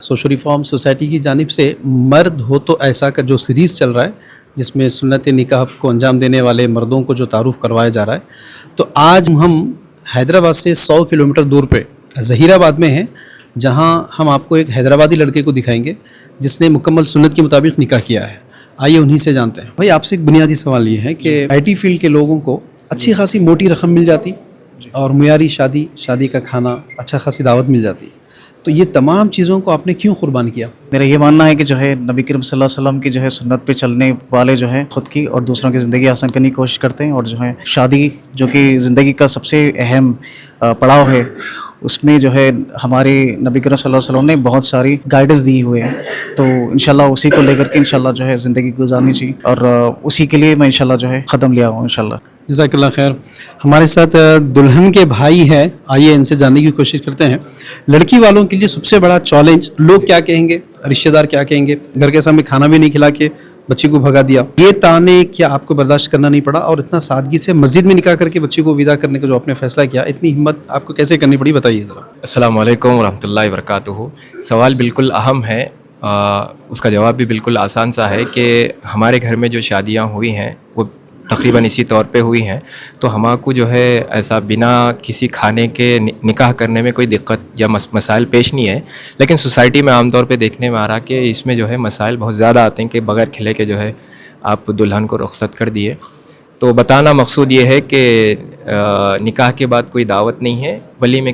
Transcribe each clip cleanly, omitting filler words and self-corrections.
Social reform society کی جانب سے مرد ہو تو ایسا کا جو سیریز چل رہا ہے جس میں سنت نکاح کو انجام دینے والے مردوں کو جو تعارف کروایا جا رہا ہے، تو آج ہم حیدرآباد سے 100 کلومیٹر دور پہ ظہیر آباد میں ہیں، جہاں ہم آپ کو ایک حیدرآبادی لڑکے کو دکھائیں گے جس نے مکمل سنت کے مطابق نکاح کیا ہے۔ آئیے انہی سے جانتے ہیں۔ بھائی آپ سے ایک بنیادی سوال یہ ہے کہ آئی ٹی فیلڈ کے لوگوں کو اچھی خاصی موٹی رقم مل جاتی اور معیاری شادی کا کھانا، اچھا خاصی دعوت مل جاتی، تو یہ تمام چیزوں کو آپ نے کیوں قربان کیا؟ میرا یہ ماننا ہے کہ جو ہے نبی کریم صلی اللہ علیہ وسلم کی جو ہے سنت پہ چلنے والے جو ہے خود کی اور دوسروں کی زندگی آسان کرنے کی کوشش کرتے ہیں، اور جو ہے شادی جو کہ زندگی کا سب سے اہم پڑاؤ ہے، اس میں جو ہے ہمارے نبی کریم صلی اللہ علیہ وسلم نے بہت ساری گائیڈنس دی ہوئے ہیں، تو انشاءاللہ اسی کو لے کر کے انشاءاللہ جو ہے زندگی گزارنی چاہیے، اور اسی کے لیے میں انشاءاللہ جو ہے قدم لیا ہوں انشاءاللہ۔ جزاک اللہ خیر۔ ہمارے ساتھ دلہن کے بھائی ہیں، آئیے ان سے جاننے کی کوشش کرتے ہیں۔ لڑکی والوں کے لیے سب سے بڑا چیلنج لوگ کیا کہیں گے، رشتہ دار کیا کہیں گے، گھر کے سامنے کھانا بھی نہیں کھلا کے بچے کو بھگا دیا، یہ تانے کیا آپ کو برداشت کرنا نہیں پڑا، اور اتنا سادگی سے مسجد میں نکاح کر کے بچے کو ودا کرنے کا جو آپ نے فیصلہ کیا، اتنی ہمت آپ کو کیسے کرنی پڑی، بتائیے ذرا۔ السلام علیکم ورحمۃ اللہ وبرکاتہ۔ سوال بالکل اہم ہے، اس کا جواب بھی بالکل آسان سا ہے کہ ہمارے گھر میں جو شادیاں ہوئی ہیں وہ تقریباً اسی طور پہ ہوئی ہیں، تو ہمارے کو جو ہے ایسا بنا کسی کھانے کے نکاح کرنے میں کوئی دقت یا مسائل پیش نہیں ہے، لیکن سوسائٹی میں عام طور پہ دیکھنے میں آ رہا کہ اس میں جو ہے مسائل بہت زیادہ آتے ہیں کہ بغیر کھلے کے جو ہے آپ دلہن کو رخصت کر دیے۔ تو بتانا مقصود یہ ہے کہ نکاح کے بعد کوئی دعوت نہیں ہے، ولیمے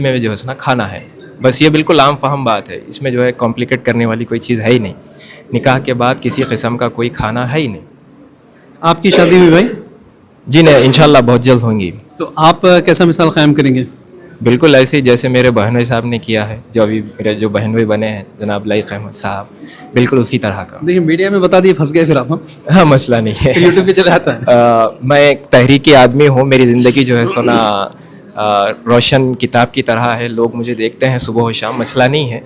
میں جو ہے نا کھانا ہے، بس یہ بالکل عام فہم بات ہے، اس میں جو ہے کمپلیکیٹ کرنے والی کوئی چیز ہے ہی نہیں۔ نکاح کے بعد کسی قسم کا کوئی کھانا ہے ہی نہیں۔ آپ کی شادی ہوئی بھائی؟ جی نہیں، انشاءاللہ بہت جلد ہوں گی۔ تو آپ کیسا مثال قائم کریں گے؟ بالکل ایسے ہی جیسے میرے بہن بھائی صاحب نے کیا ہے، جو ابھی میرے جو بہن بھائی بنے ہیں جناب لائق احمد صاحب، بالکل اسی طرح کا۔ دیکھیں میڈیا میں بتا دیے پھنس گئے پھر آپ۔ ہاں مسئلہ نہیں ہے، یوٹیوب پہ چلا آتا ہے۔ میں ایک تحریکی آدمی ہوں، میری زندگی جو ہے سنا روشن کتاب کی طرح ہے، لوگ مجھے دیکھتے ہیں صبح و شام، مسئلہ نہیں ہے۔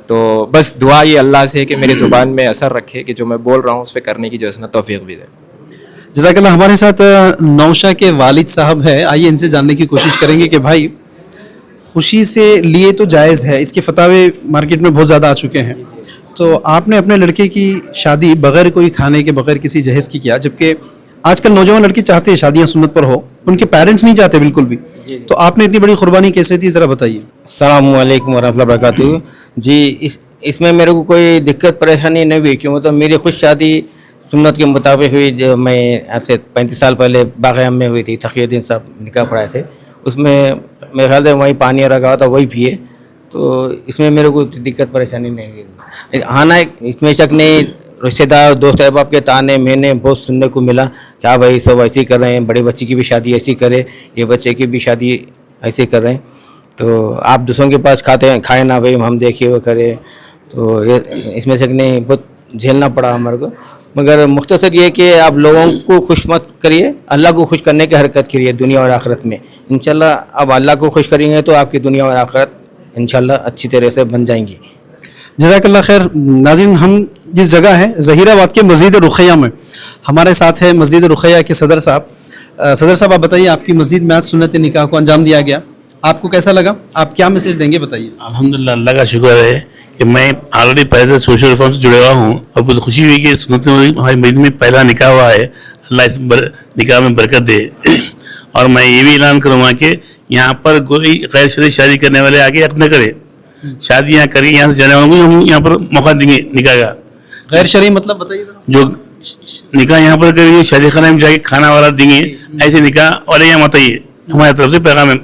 تو بس دعا یہ اللہ سے ہے کہ میری زبان میں اثر رکھے کہ جو میں بول رہا ہوں اس پہ کرنے کی جو ہے نا توفیق بھی دے۔ جزاک اللہ۔ ہمارے ساتھ نوشا کے والد صاحب ہیں، آئیے ان سے جاننے کی کوشش کریں گے کہ بھائی خوشی سے لیے تو جائز ہے، اس کے فتاوے مارکیٹ میں بہت زیادہ آ چکے ہیں، تو آپ نے اپنے لڑکے کی شادی بغیر کوئی کھانے کے، بغیر کسی جہیز کی کیا، جبکہ آج کل نوجوان لڑکی چاہتے ہیں شادیاں سنت پر ہو، ان کے پیرنٹس نہیں چاہتے بالکل بھی، تو آپ نے اتنی بڑی قربانی کیسے دی، ذرا بتائیے۔ السلام علیکم ورحمۃ اللہ وبرکاتہ۔ جی اس میں میرے کو کوئی دقت پریشانی نہیں ہوئی، کیوں تو میری خود شادی سنت کے مطابق ہوئی، جو میں آج سے 35 سال پہلے باغیام میں ہوئی تھی، تقی الدین صاحب نکاح پڑھائے تھے، اس میں میرے خیال سے وہیں پانی رکھا تھا وہی پیے، تو اس میں میرے کو دقت پریشانی نہیں ہوئی۔ ہاں نا، اس میں شک نہیں، رشتہ دار دوست احباب کے تانے میں نے بہت سننے کو ملا کہ ہاں بھائی سب ایسے ہی کر رہے ہیں، بڑے بچے کی بھی شادی ایسی کرے، یہ بچے کی بھی شادی ایسے کر رہے ہیں، تو آپ دوسروں کے پاس کھاتے ہیں، کھائے نہ بھائی ہم دیکھے وہ کرے، تو اس میں شک نہیں، بہت جھیلنا پڑا ہمارے کو، مگر مختصر یہ کہ آپ لوگوں کو خوش مت کریے، اللہ کو خوش کرنے کی حرکت کریے دنیا اور آخرت میں، انشاءاللہ اب اللہ کو خوش کریں گے تو آپ کی دنیا اور آخرت انشاءاللہ اچھی طرح سے بن جائیں گی۔ جزاک اللہ خیر۔ ناظرین، ہم جس جگہ ہے ظہیر آباد کے مسجد رقیہ میں، ہمارے ساتھ ہے مسجد رقیہ کے صدر صاحب۔ صدر صاحب آپ بتائیے، آپ کی مسجد میں آج سنت نکاح کو انجام دیا گیا، آپ کو کیسا لگا، آپ کیا میسج دیں گے، بتائیے۔ الحمدللہ، اللہ کا شکر ہے کہ میں آلریڈی پہلے سے سوشل ریفارم سے جڑے ہوا ہوں، اور بہت خوشی ہوئی کہ سنت ہماری مسجد میں پہلا نکاح ہوا ہے، اللہ اس نکاح میں برکت دے۔ اور میں یہ بھی اعلان کروں گا کہ یہاں پر کوئی غیر شرعی شادی کرنے والے آگے عقد نہ کرے، شادی یہاں کریے، یہاں سے جانے والوں کو ہم یہاں پر موقع دیں گے نکاح کا۔ غیر شرعی مطلب بتائیے ذرا۔ جو نکاح یہاں پر کریے، شادی خانے میں جا کے کھانا والا دیں گے، ایسے نکاح والے یہاں مت آئیے، ہماری طرف سے پیغام ہے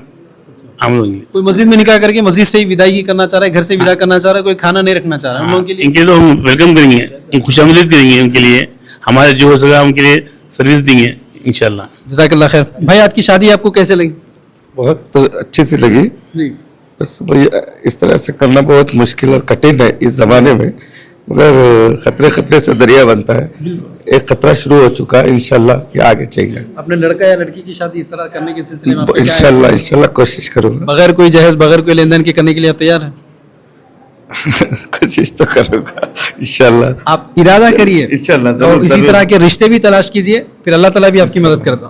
ہم لوگ۔ کوئی مسجد میں نکاح کر کے مسجد سے ہی وداعی کرنا چاہ رہا ہے، گھر سے ودا کرنا چاہ رہا ہے، کوئی کھانا نہیں رکھنا چاہ رہا ہے، ان لوگوں کے لیے ان کے لیے ہم ویلکم کریں گے، ہم خوش آمدید کریں گے، ان کے لیے ہمارے جو ہو سکا ان کے لیے سروس دیں گے انشاءاللہ۔ جزاک اللہ خیر۔ بھائی آج کی شادی آپ کو کیسے لگی؟ بہت اچھی سی لگی، بس بھائی اس طرح سے کرنا بہت مشکل اور کٹھن ہے اس زمانے میں، مگر خطرے سے دریا بنتا ہے، ایک خطرہ شروع ہو چکا ہے، انشاءاللہ یہ آگے چلے گا۔ اپنے لڑکا یا لڑکی کی شادی اس طرح کرنے کے سلسلے میں انشاءاللہ کوشش کروں گا، بغیر کوئی جہیز، بغیر کوئی لین دین کے کرنے کے لیے آپ تیار ہیں؟ کوشش تو کروں گا انشاءاللہ۔ آپ ارادہ کریے انشاءاللہ اور اسی طرح کے رشتے بھی تلاش کیجئے، پھر اللہ تعالیٰ بھی آپ کی مدد کرتا۔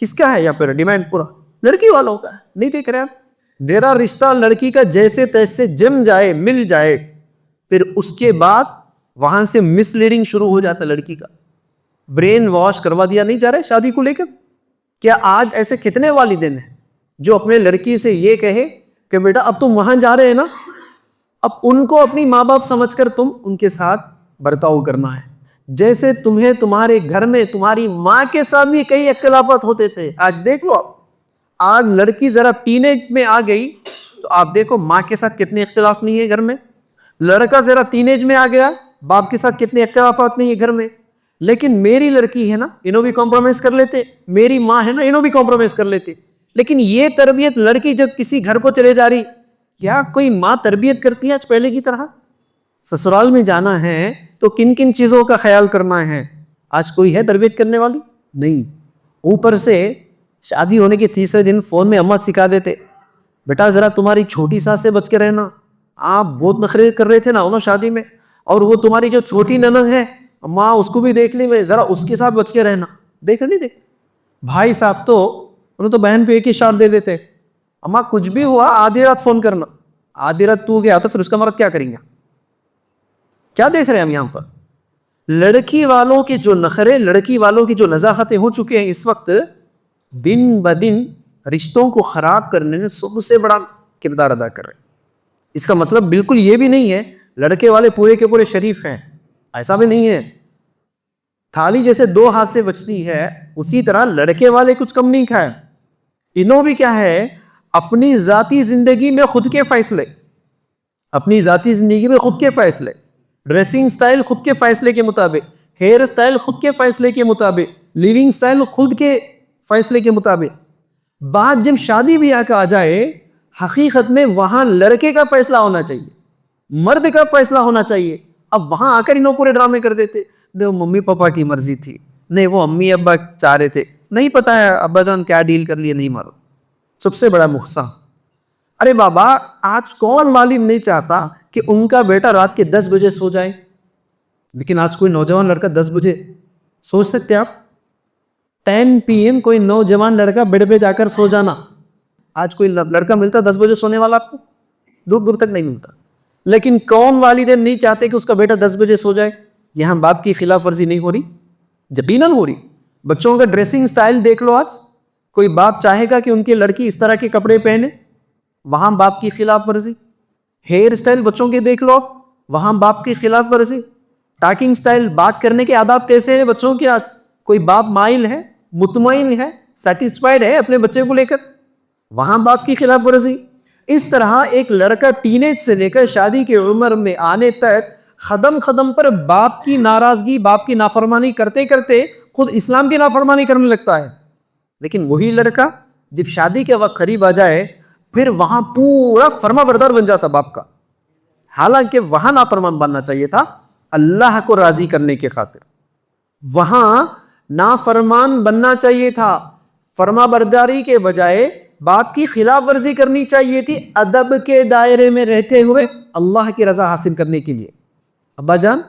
کس کا ہے یہاں پر ڈیمانڈ؟ پورا لڑکی والوں کا ہے. نہیں دیکھ رہے آپ؟ ذرا رشتہ لڑکی کا جیسے تیسے جم جائے, مل جائے, پھر اس کے بعد وہاں سے مس لیڈنگ شروع ہو جاتا لڑکی کا. برین واش کروا دیا نہیں جا رہا ہے شادی کو لے کر. کیا آج ایسے کتنے والدین ہیں جو اپنے لڑکی سے یہ کہے کہ بیٹا اب تم وہاں جا رہے ہیں نا, اب ان کو اپنی ماں باپ سمجھ کر تم ان کے ساتھ برتاؤ کرنا ہے جیسے تمہیں تمہارے گھر میں تمہاری ماں کے ساتھ بھی کئی اختلافات ہوتے تھے. آج دیکھ لو, آج لڑکی ذرا ٹینیج میں آ گئی تو آپ دیکھو ماں کے ساتھ کتنے اختلاف نہیں ہے گھر میں. لڑکا ذرا ٹینیج میں آ گیا, باپ کے ساتھ کتنے اختلافات نہیں ہے گھر میں. لیکن میری لڑکی ہے نا, انہوں بھی کمپرومائز کر لیتے, میری ماں ہے نا, انہوں بھی کمپرومائز کر لیتے. لیکن یہ تربیت لڑکی جب کسی گھر کو چلے جا رہی, کیا کوئی ماں تربیت کرتی ہے آج پہلے کی طرح؟ سسرال میں جانا ہے تو کن کن چیزوں کا خیال کرنا ہے, آج کوئی ہے تربیت کرنے والی؟ نہیں. اوپر سے شادی ہونے کے تیسرے دن فون میں اماں سکھا دیتے, بیٹا ذرا تمہاری چھوٹی ساس سے بچ کے رہنا. آپ بہت نخرے کر رہے تھے نا انہوں شادی میں, اور وہ تمہاری جو چھوٹی نند ہے ماں اس کو بھی دیکھ لی, میں ذرا اس کے ساتھ بچ کے رہنا. دیکھ نہیں دیکھ بھائی صاحب تو انہوں تو بہن پہ ایک ہی شارٹ دے دیتے, اماں کچھ بھی ہوا آدھی رات فون کرنا. آدھی رات تو گیا تو پھر اس کا مرد کیا کریں گا؟ کیا دیکھ رہے ہیں ہم یہاں پر؟ لڑکی والوں کے جو نخرے, لڑکی والوں کی جو نزاکتیں ہو چکے ہیں اس وقت, دن بدن رشتوں کو خراب کرنے میں سب سے بڑا کردار ادا کر رہے ہیں. اس کا مطلب بالکل یہ بھی نہیں ہے لڑکے والے پورے کے پورے شریف ہیں, ایسا بھی نہیں ہے. تھالی جیسے دو ہاتھ سے بچتی ہے اسی طرح لڑکے والے کچھ کم نہیں کھائے. انہوں بھی کیا ہے, اپنی ذاتی زندگی میں خود کے فیصلے, اپنی ذاتی زندگی میں خود کے فیصلے, ڈریسنگ سٹائل خود کے فیصلے کے مطابق, ہیئر سٹائل خود کے فیصلے کے مطابق, لیونگ سٹائل خود کے فیصلے کے مطابق. بات جب شادی بیاہ کا آ جائے, حقیقت میں وہاں لڑکے کا فیصلہ ہونا چاہیے, مرد کا فیصلہ ہونا چاہیے. اب وہاں آ کر انہوں پورے ڈرامے کر دیتے, وہ ممی پاپا کی مرضی تھی, نہیں وہ امی ابا چاہ رہے تھے, نہیں پتا ہے ابا جان کیا ڈیل کر لیے, نہیں مارو. سب سے بڑا نقصان. ارے بابا آج کون والد نہیں چاہتا کہ ان کا بیٹا رات کے 10 بجے سو جائے, لیکن آج کوئی نوجوان لڑکا 10 بجے سوچ سکتے آپ؟ 10 PM کوئی نوجوان لڑکا بیڈ پہ جا کر سو جانا, آج کوئی لڑکا ملتا 10 بجے سونے والا آپ کو؟ دور دور تک نہیں ملتا. لیکن کون والدین نہیں چاہتے کہ اس کا بیٹا 10 بجے سو جائے؟ یہاں باپ کی خلاف ورزی نہیں ہو رہی؟ یقیناً ہو رہی. بچوں کا ڈریسنگ سٹائل دیکھ لو, آج کوئی باپ چاہے گا کہ ان کی لڑکی اس طرح کے کپڑے پہنے؟ وہاں باپ کی خلاف ورزی. ہیئر سٹائل بچوں کے دیکھ لو, وہاں باپ کی خلاف ورزی. ٹاکنگ سٹائل, بات کرنے کے آداب کیسے ہیں بچوں کے آج؟ کوئی باپ مائل ہے, مطمئن ہے, سیٹسفائیڈ ہے اپنے بچے کو لے کر؟ وہاں باپ کی خلاف ورزی. اس طرح ایک لڑکا ٹینیج سے لے کر شادی کی عمر میں آنے تک قدم قدم پر باپ کی ناراضگی, باپ کی نافرمانی کرتے کرتے خود اسلام کی نافرمانی کرنے لگتا ہے. لیکن وہی لڑکا جب شادی کے وقت قریب آ جائے پھر وہاں پورا فرما بردار بن جاتا باپ کا, حالانکہ وہاں نافرمان بننا چاہیے تھا اللہ کو راضی کرنے کے خاطر. وہاں نافرمان بننا چاہیے تھا, فرما برداری کے بجائے باپ کی خلاف ورزی کرنی چاہیے تھی, ادب کے دائرے میں رہتے ہوئے اللہ کی رضا حاصل کرنے کے لیے. ابا جان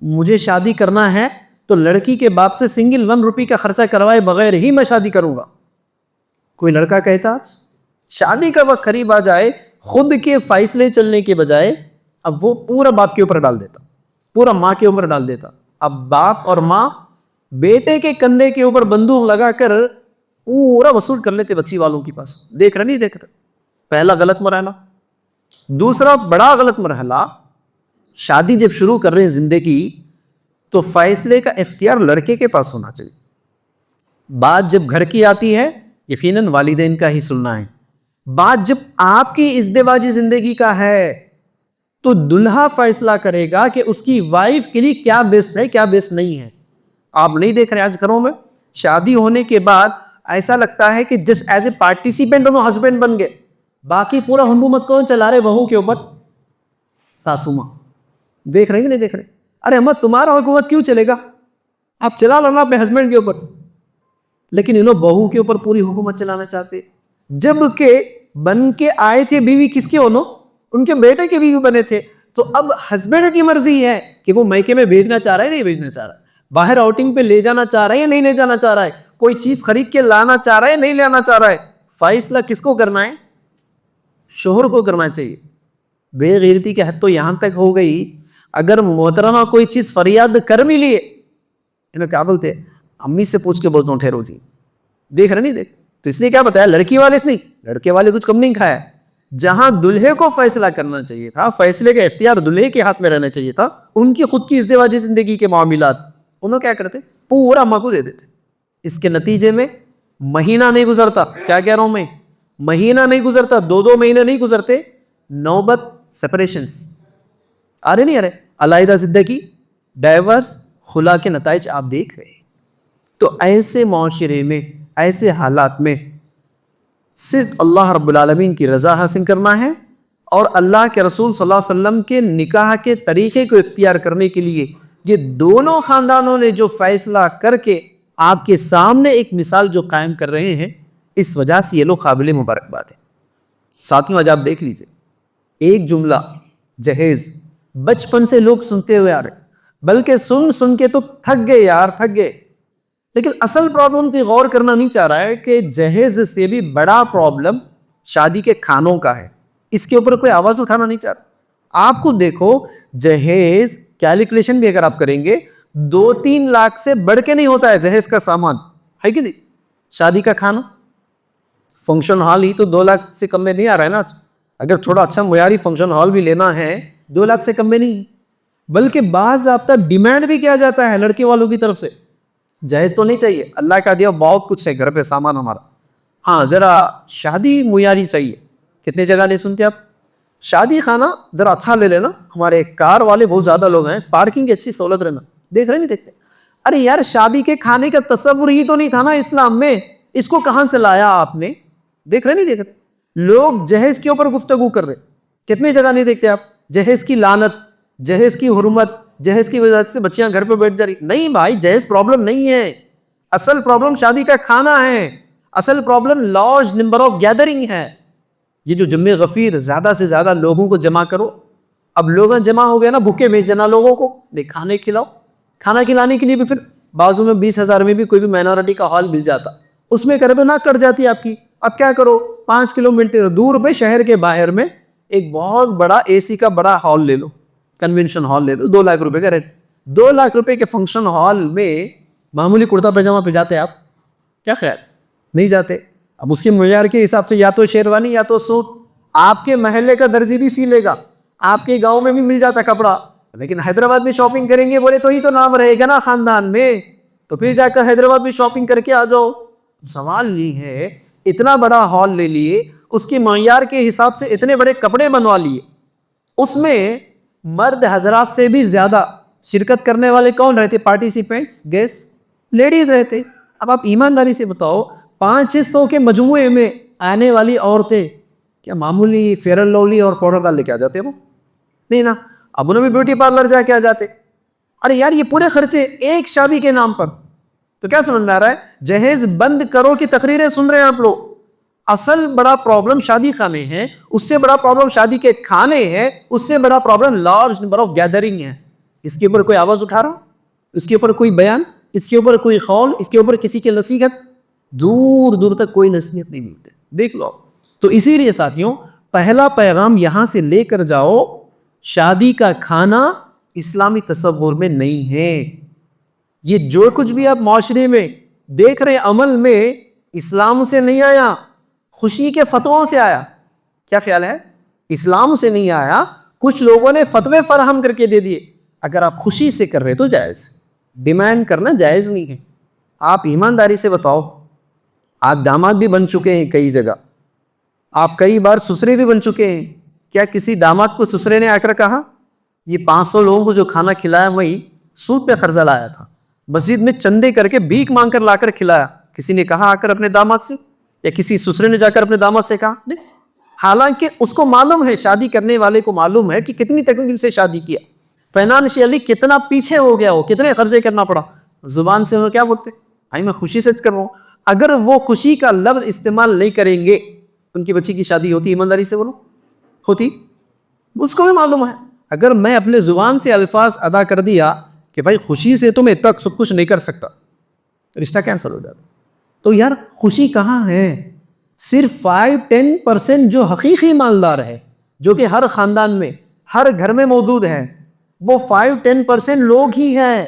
مجھے شادی کرنا ہے تو لڑکی کے باپ سے سنگل 1 روپی کا خرچہ کروائے بغیر ہی میں شادی کروں گا. کوئی لڑکا کہتا آج شادی کا وقت قریب آ جائے خود کے فیصلے چلنے کے بجائے اب وہ پورا باپ کے اوپر ڈال دیتا, پورا ماں کے اوپر ڈال دیتا. اب باپ اور ماں بیٹے کے کندھے کے اوپر بندوق لگا کر پورا وصول کر لیتے بچی والوں کے پاس. دیکھ رہے نہیں دیکھ رہے؟ پہلا غلط مرحلہ. دوسرا بڑا غلط مرحلہ, شادی جب شروع کر رہے ہیں زندگی تو فیصلے کا اختیار لڑکے کے پاس ہونا چاہیے. بات جب گھر کی آتی ہے یقیناً والدین کا ہی سننا ہے. بات جب آپ کی ازدواجی زندگی کا ہے تو دلہا فیصلہ کرے گا کہ اس کی وائف کے لیے کیا بیسٹ ہے کیا بیسٹ نہیں ہے. آپ نہیں دیکھ رہے آج گھروں میں شادی ہونے کے بعد ایسا لگتا ہے کہ جسٹ ایز اے پارٹیسپینٹ انہوں ہسبینڈ بن گئے, باقی پورا حکومت کون چلا رہے بہو کے اوپر؟ ساسو ماں. دیکھ رہے ہیں کہ نہیں دیکھ رہے؟ ارے اماں تمہارا حکومت کیوں چلے گا, آپ چلا لو نا اپنے ہسبینڈ کے اوپر. لیکن انہوں بہو کے اوپر پوری حکومت چلانا چاہتے, جبکہ بن کے آئے تھے بیوی کس کے؟ انہوں ان کے بیٹے کے بیوی بنے تھے. تو اب ہسبینڈ کی مرضی ہے کہ وہ میکے میں بھیجنا چاہ رہا ہے نہیں بھیجنا چاہ رہا ہے, باہر آؤٹنگ پہ لے جانا چاہ رہا ہے یا نہیں لے جانا چاہ رہا ہے, کوئی چیز خرید کے لانا چاہ رہا ہے نہیں لانا چاہ رہا ہے, فیصلہ کس کو کرنا ہے؟ شوہر کو کرنا چاہیے. بے غیرتی کی حد تو یہاں تک ہو گئی, اگر محترمہ کوئی چیز فریاد کر بھی لیے, کیا بولتے امی سے پوچھ کے بولتا ہوں ٹھہرو جی, دیکھ رہے نہیں دیکھ, تو اس نے کیا بتایا لڑکی والے سے نہیں, لڑکے والے کچھ کم نہیں کھایا. جہاں دلہے کو فیصلہ کرنا چاہیے تھا, فیصلے کا اختیار دلہے کے ہاتھ میں رہنا چاہیے تھا, ان کی خود کی ازدواجی زندگی کے معاملات انہوں کیا کرتے پورا اماں کو دے دیتے. اس کے نتیجے میں مہینہ نہیں گزرتا, کیا کہہ رہا ہوں میں, مہینہ نہیں گزرتا, 2 مہینے نہیں گزرتے, نوبت سپریشنز آ رہے نہیں آ رہے, علیحدہ زندگی, ڈائیورس, خلا کے نتائج آپ دیکھ رہے ہیں. تو ایسے معاشرے میں, ایسے حالات میں صرف اللہ رب العالمین کی رضا حاصل کرنا ہے, اور اللہ کے رسول صلی اللہ علیہ وسلم کے نکاح کے طریقے کو اختیار کرنے کے لیے یہ دونوں خاندانوں نے جو فیصلہ کر کے آپ کے سامنے ایک مثال جو قائم کر رہے ہیں, اس وجہ سے یہ لوگ قابل مبارکباد ہے. ساتھیوں آج آپ دیکھ لیجئے, ایک جملہ جہیز بچپن سے لوگ سنتے ہوئے آ رہے, بلکہ سن کے تو تھک گئے یار, تھک گئے. لیکن اصل پرابلم کی غور کرنا نہیں چاہ رہا ہے کہ جہیز سے بھی بڑا پرابلم شادی کے کھانوں کا ہے. اس کے اوپر کوئی آواز اٹھانا نہیں چاہ رہا. آپ کو دیکھو جہیز کیلکولیشن بھی اگر آپ کریں گے 2-3 لاکھ سے بڑھ کے نہیں ہوتا ہے جہیز کا سامان, ہے کہ نہیں. شادی کا کھانا فنکشن ہال ہی تو 2 لاکھ سے کم میں نہیں آ رہا ہے نا. اگر تھوڑا اچھا معیاری فنکشن ہال بھی لینا ہے 2 لاکھ سے کم میں نہیں, بلکہ بعض ضابطہ ڈیمانڈ بھی کیا جاتا ہے لڑکے والوں کی طرف سے, جہیز تو نہیں چاہیے, اللہ کا دیا بہت کچھ ہے گھر پہ سامان ہمارا, ہاں ذرا شادی معیاری چاہیے. کتنے جگہ نہیں سنتے آپ, شادی خانہ ذرا اچھا لے لینا, ہمارے کار والے بہت زیادہ لوگ ہیں, پارکنگ کی اچھی سہولت رہنا, دیکھ رہے نہیں دیکھتے. ارے یار شادی کے کھانے کا تصور ہی تو نہیں تھا نا اسلام میں, اس کو کہاں سے لایا آپ نے؟ دیکھ رہے نہیں دیکھ رہے, لوگ جہیز کے اوپر گفتگو کر رہے, کتنے جگہ نہیں دیکھتے آپ, جہیز کی لعنت, جہیز کی حرمت, جہیز کی وجہ سے بچیاں گھر پہ بیٹھ جا رہی. نہیں بھائی, جہیز پرابلم نہیں ہے, اصل پرابلم شادی کا کھانا ہے, اصل problem large number of gathering ہے. یہ جو جمع غفیر زیادہ سے زیادہ لوگوں کو جمع کرو, اب لوگ جمع ہو گئے نا, بھوکے بھیج دینا لوگوں کو, کھانے کھلاؤ. کھانا کھلانے کے لیے بھی پھر بازو میں 20,000 میں بھی کوئی بھی مائنورٹی کا ہال مل جاتا, اس میں کرے نہ کٹ جاتی آپ کی. اب کیا کرو, 5 کلومیٹر دور پہ شہر کے باہر میں ایک بہت بڑا اے سی کا بڑا ہال لے لو, کنونشن ہال لے لو, 2 لاکھ روپے کا ریٹ. 2 لاکھ روپے کے فنکشن ہال میں معمولی کرتا پیجامہ پہ جاتے آپ؟ کیا خیال, نہیں جاتے. اب اس کے معیار کے حساب سے یا تو شیروانی یا تو سوٹ, آپ کے محلے کا درزی بھی سی لے گا, آپ کے گاؤں میں بھی مل جاتا کپڑا, لیکن حیدرآباد میں شاپنگ کریں گے بولے تو ہی تو نام رہے گا نا خاندان میں, تو پھر جا کر حیدرآباد میں شاپنگ کر کے آ جاؤ. سوال یہ ہے, اتنا بڑا ہال لے لیے, اس کے معیار کے حساب سے اتنے بڑے کپڑے بنوا لیے, اس میں مرد حضرات سے بھی زیادہ شرکت کرنے والے کون رہتے؟ پارٹیسپینٹس, گیسٹ, لیڈیز رہتے. اب آپ ایمانداری سے بتاؤ, 500 کے مجموعے میں آنے والی عورتیں کیا معمولی فیئر اینڈ لولی اور پاؤڈر ڈال لے کے آ جاتے ہو؟ نہیں نا. اب انہوں بھی بیوٹی پارلر جا کے آ جاتے. ارے یار یہ پورے خرچے ایک شادی کے نام پر, تو کیا سمجھ میں آ رہا ہے؟ جہیز بند کرو کی تقریریں سن رہے ہیں آپ لوگ. اصل بڑا پرابلم شادی خانے ہیں, اس سے بڑا پرابلم شادی کے کھانے ہیں, اس سے بڑا problem large number of gathering ہے. اس کے اوپر کوئی آواز اٹھا رہا, اس کے اوپر کوئی بیان, اس کے اوپر کوئی قول, اس کے اوپر کسی کی نصیحت, دور دور تک کوئی نصیحت نہیں ملتے. دیکھ لو. تو اسی لیے ساتھیوں, پہلا پیغام یہاں سے لے کر جاؤ, شادی کا کھانا اسلامی تصور میں نہیں ہے. یہ جو کچھ بھی آپ معاشرے میں دیکھ رہے عمل میں, اسلام سے نہیں آیا, خوشی کے فتووں سے آیا. کیا خیال ہے؟ اسلام سے نہیں آیا, کچھ لوگوں نے فتوے فراہم کر کے دے دیے. اگر آپ خوشی سے کر رہے تو جائز, ڈیمانڈ کرنا جائز نہیں ہے. آپ ایمانداری سے بتاؤ, آپ داماد بھی بن چکے ہیں کئی جگہ, آپ کئی بار سسرے بھی بن چکے ہیں, کیا کسی داماد کو سسرے نے آ کر کہا یہ 500 لوگوں کو جو کھانا کھلایا وہی سود پہ قرضہ لایا تھا, مسجد میں چندے کر کے بھیک مانگ کر لا کر کھلایا؟ کسی نے کہا آ کر اپنے داماد سے, یا کسی سسرے نے جا کر اپنے داماد سے کہا؟ نہیں. حالانکہ اس کو معلوم ہے, شادی کرنے والے کو معلوم ہے کہ کتنی تکلیف سے شادی کیا, فائنانشیلی کتنا پیچھے ہو گیا ہو, کتنے قرضے کرنا پڑا. زبان سے وہ کیا بولتے, بھائی میں خوشی سے کر رہا ہوں. اگر وہ خوشی کا لفظ استعمال نہیں کریں گے, ان کی بچی کی شادی ہوتی؟ ایمانداری سے بولو, ہوتی؟ اس کو بھی معلوم ہے. اگر میں اپنے زبان سے الفاظ ادا کر دیا کہ بھائی خوشی سے تو میں تک سب کچھ نہیں کر سکتا, رشتہ کینسل ہو جاتا. تو یار خوشی کہاں ہے؟ صرف 5-10% جو حقیقی مالدار ہے، جو کہ ہر خاندان میں ہر گھر میں موجود ہے، وہ 5-10% لوگ ہی ہیں.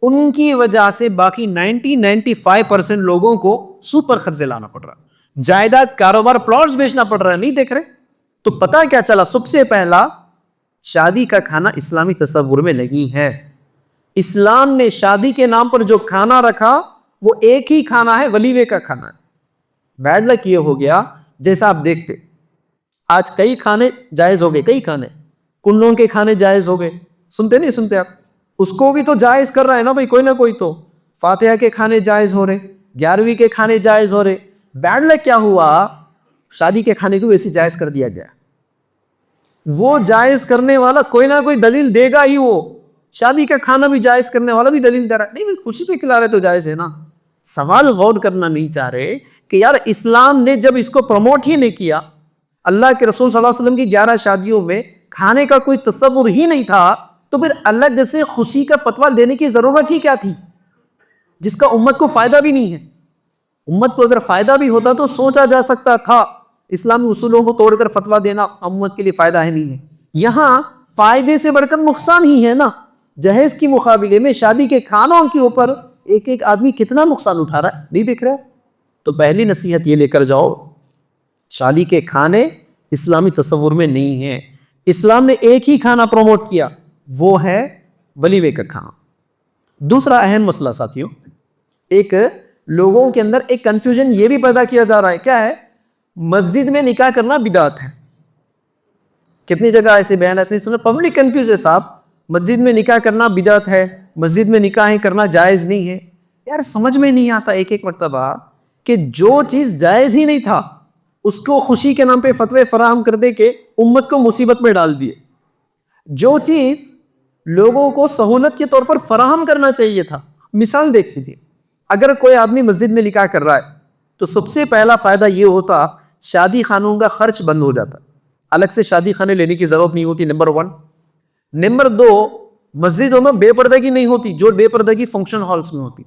ان کی وجہ سے باقی 90-95% لوگوں کو سپر قرضے لانا پڑ رہا ہے، جائیداد، کاروبار، پلاٹس بیچنا پڑ رہا ہے. نہیں دیکھ رہے؟ تو پتہ کیا چلا؟ سب سے پہلا شادی کا کھانا اسلامی تصور میں نہیں ہے. اسلام نے شادی کے نام پر جو کھانا رکھا وہ ایک ہی کھانا ہے، ولیمے کا کھانا ہے. بیڈ لک یہ ہو گیا، جیسا آپ دیکھتے آج کئی کھانے جائز ہو گئے، کئی کھانے کنوں کے کھانے جائز ہو گئے. سنتے نہیں سنتے آپ؟ اس کو بھی تو جائز کر رہا ہے نا بھائی کوئی نہ کوئی تو. فاتحہ کے کھانے جائز ہو رہے، 11ویں کے کھانے جائز ہو رہے. بیڈ لک کیا ہوا؟ شادی کے کھانے کو ویسے جائز کر دیا گیا. وہ جائز کرنے والا کوئی نہ کوئی دلیل دے گا ہی. وہ شادی کا کھانا بھی جائز کرنے والا بھی دلیل دے رہا ہے. نہیں خوشی پہ کھلا رہے تو جائز ہے نا. سوال غور کرنا نہیں چاہ رہے کہ یار اسلام نے جب اس کو پروموٹ ہی نہیں کیا، اللہ کے رسول صلی اللہ علیہ وسلم کی 11 شادیوں میں کھانے کا کوئی تصور ہی نہیں تھا، تو پھر الگ سے خوشی کا فتویٰ دینے کی ضرورت ہی کیا تھی، جس کا امت کو فائدہ بھی نہیں ہے. امت کو اگر فائدہ بھی ہوتا تو سوچا جا سکتا تھا. اسلامی اصولوں کو توڑ کر فتویٰ دینا امت کے لیے فائدہ ہے نہیں ہے. یہاں فائدے سے بڑھ کر نقصان ہی ہے نا. جہیز کی مقابلے میں شادی کے کھانوں کے اوپر ایک ایک آدمی کتنا نقصان اٹھا رہا ہے، نہیں دیکھ رہا؟ تو پہلی نصیحت یہ لے کر جاؤ، شادی کے کھانے اسلامی تصور میں نہیں ہیں. اسلام نے ایک ہی کھانا پروموٹ کیا، وہ ہے ولیمے کا کھانا. دوسرا اہم مسئلہ ساتھیوں، ایک لوگوں کے اندر ایک کنفیوژن یہ بھی پیدا کیا جا رہا ہے. کیا ہے؟ مسجد میں نکاح کرنا بدعت ہے. کتنی جگہ ایسے بیانات نہیں سنے؟ پبلک کنفیوز ہے صاحب، مسجد میں نکاح کرنا بدعت ہے، مسجد میں نکاح کرنا جائز نہیں ہے. یار سمجھ میں نہیں آتا ایک ایک مرتبہ کہ جو چیز جائز ہی نہیں تھا اس کو خوشی کے نام پہ فتوے فراہم کر دے کے امت کو مصیبت میں ڈال دیے. جو چیز لوگوں کو سہولت کے طور پر فراہم کرنا چاہیے تھا. مثال دیکھ لیجیے، اگر کوئی آدمی مسجد میں نکاح کر رہا ہے تو سب سے پہلا فائدہ یہ ہوتا شادی خانوں کا خرچ بند ہو جاتا، الگ سے شادی خانے لینے کی ضرورت نہیں ہوتی. نمبر 1. نمبر 2، مسجدوں میں بے پردگی نہیں ہوتی، جو بے پردگی فنکشن ہالز میں ہوتی.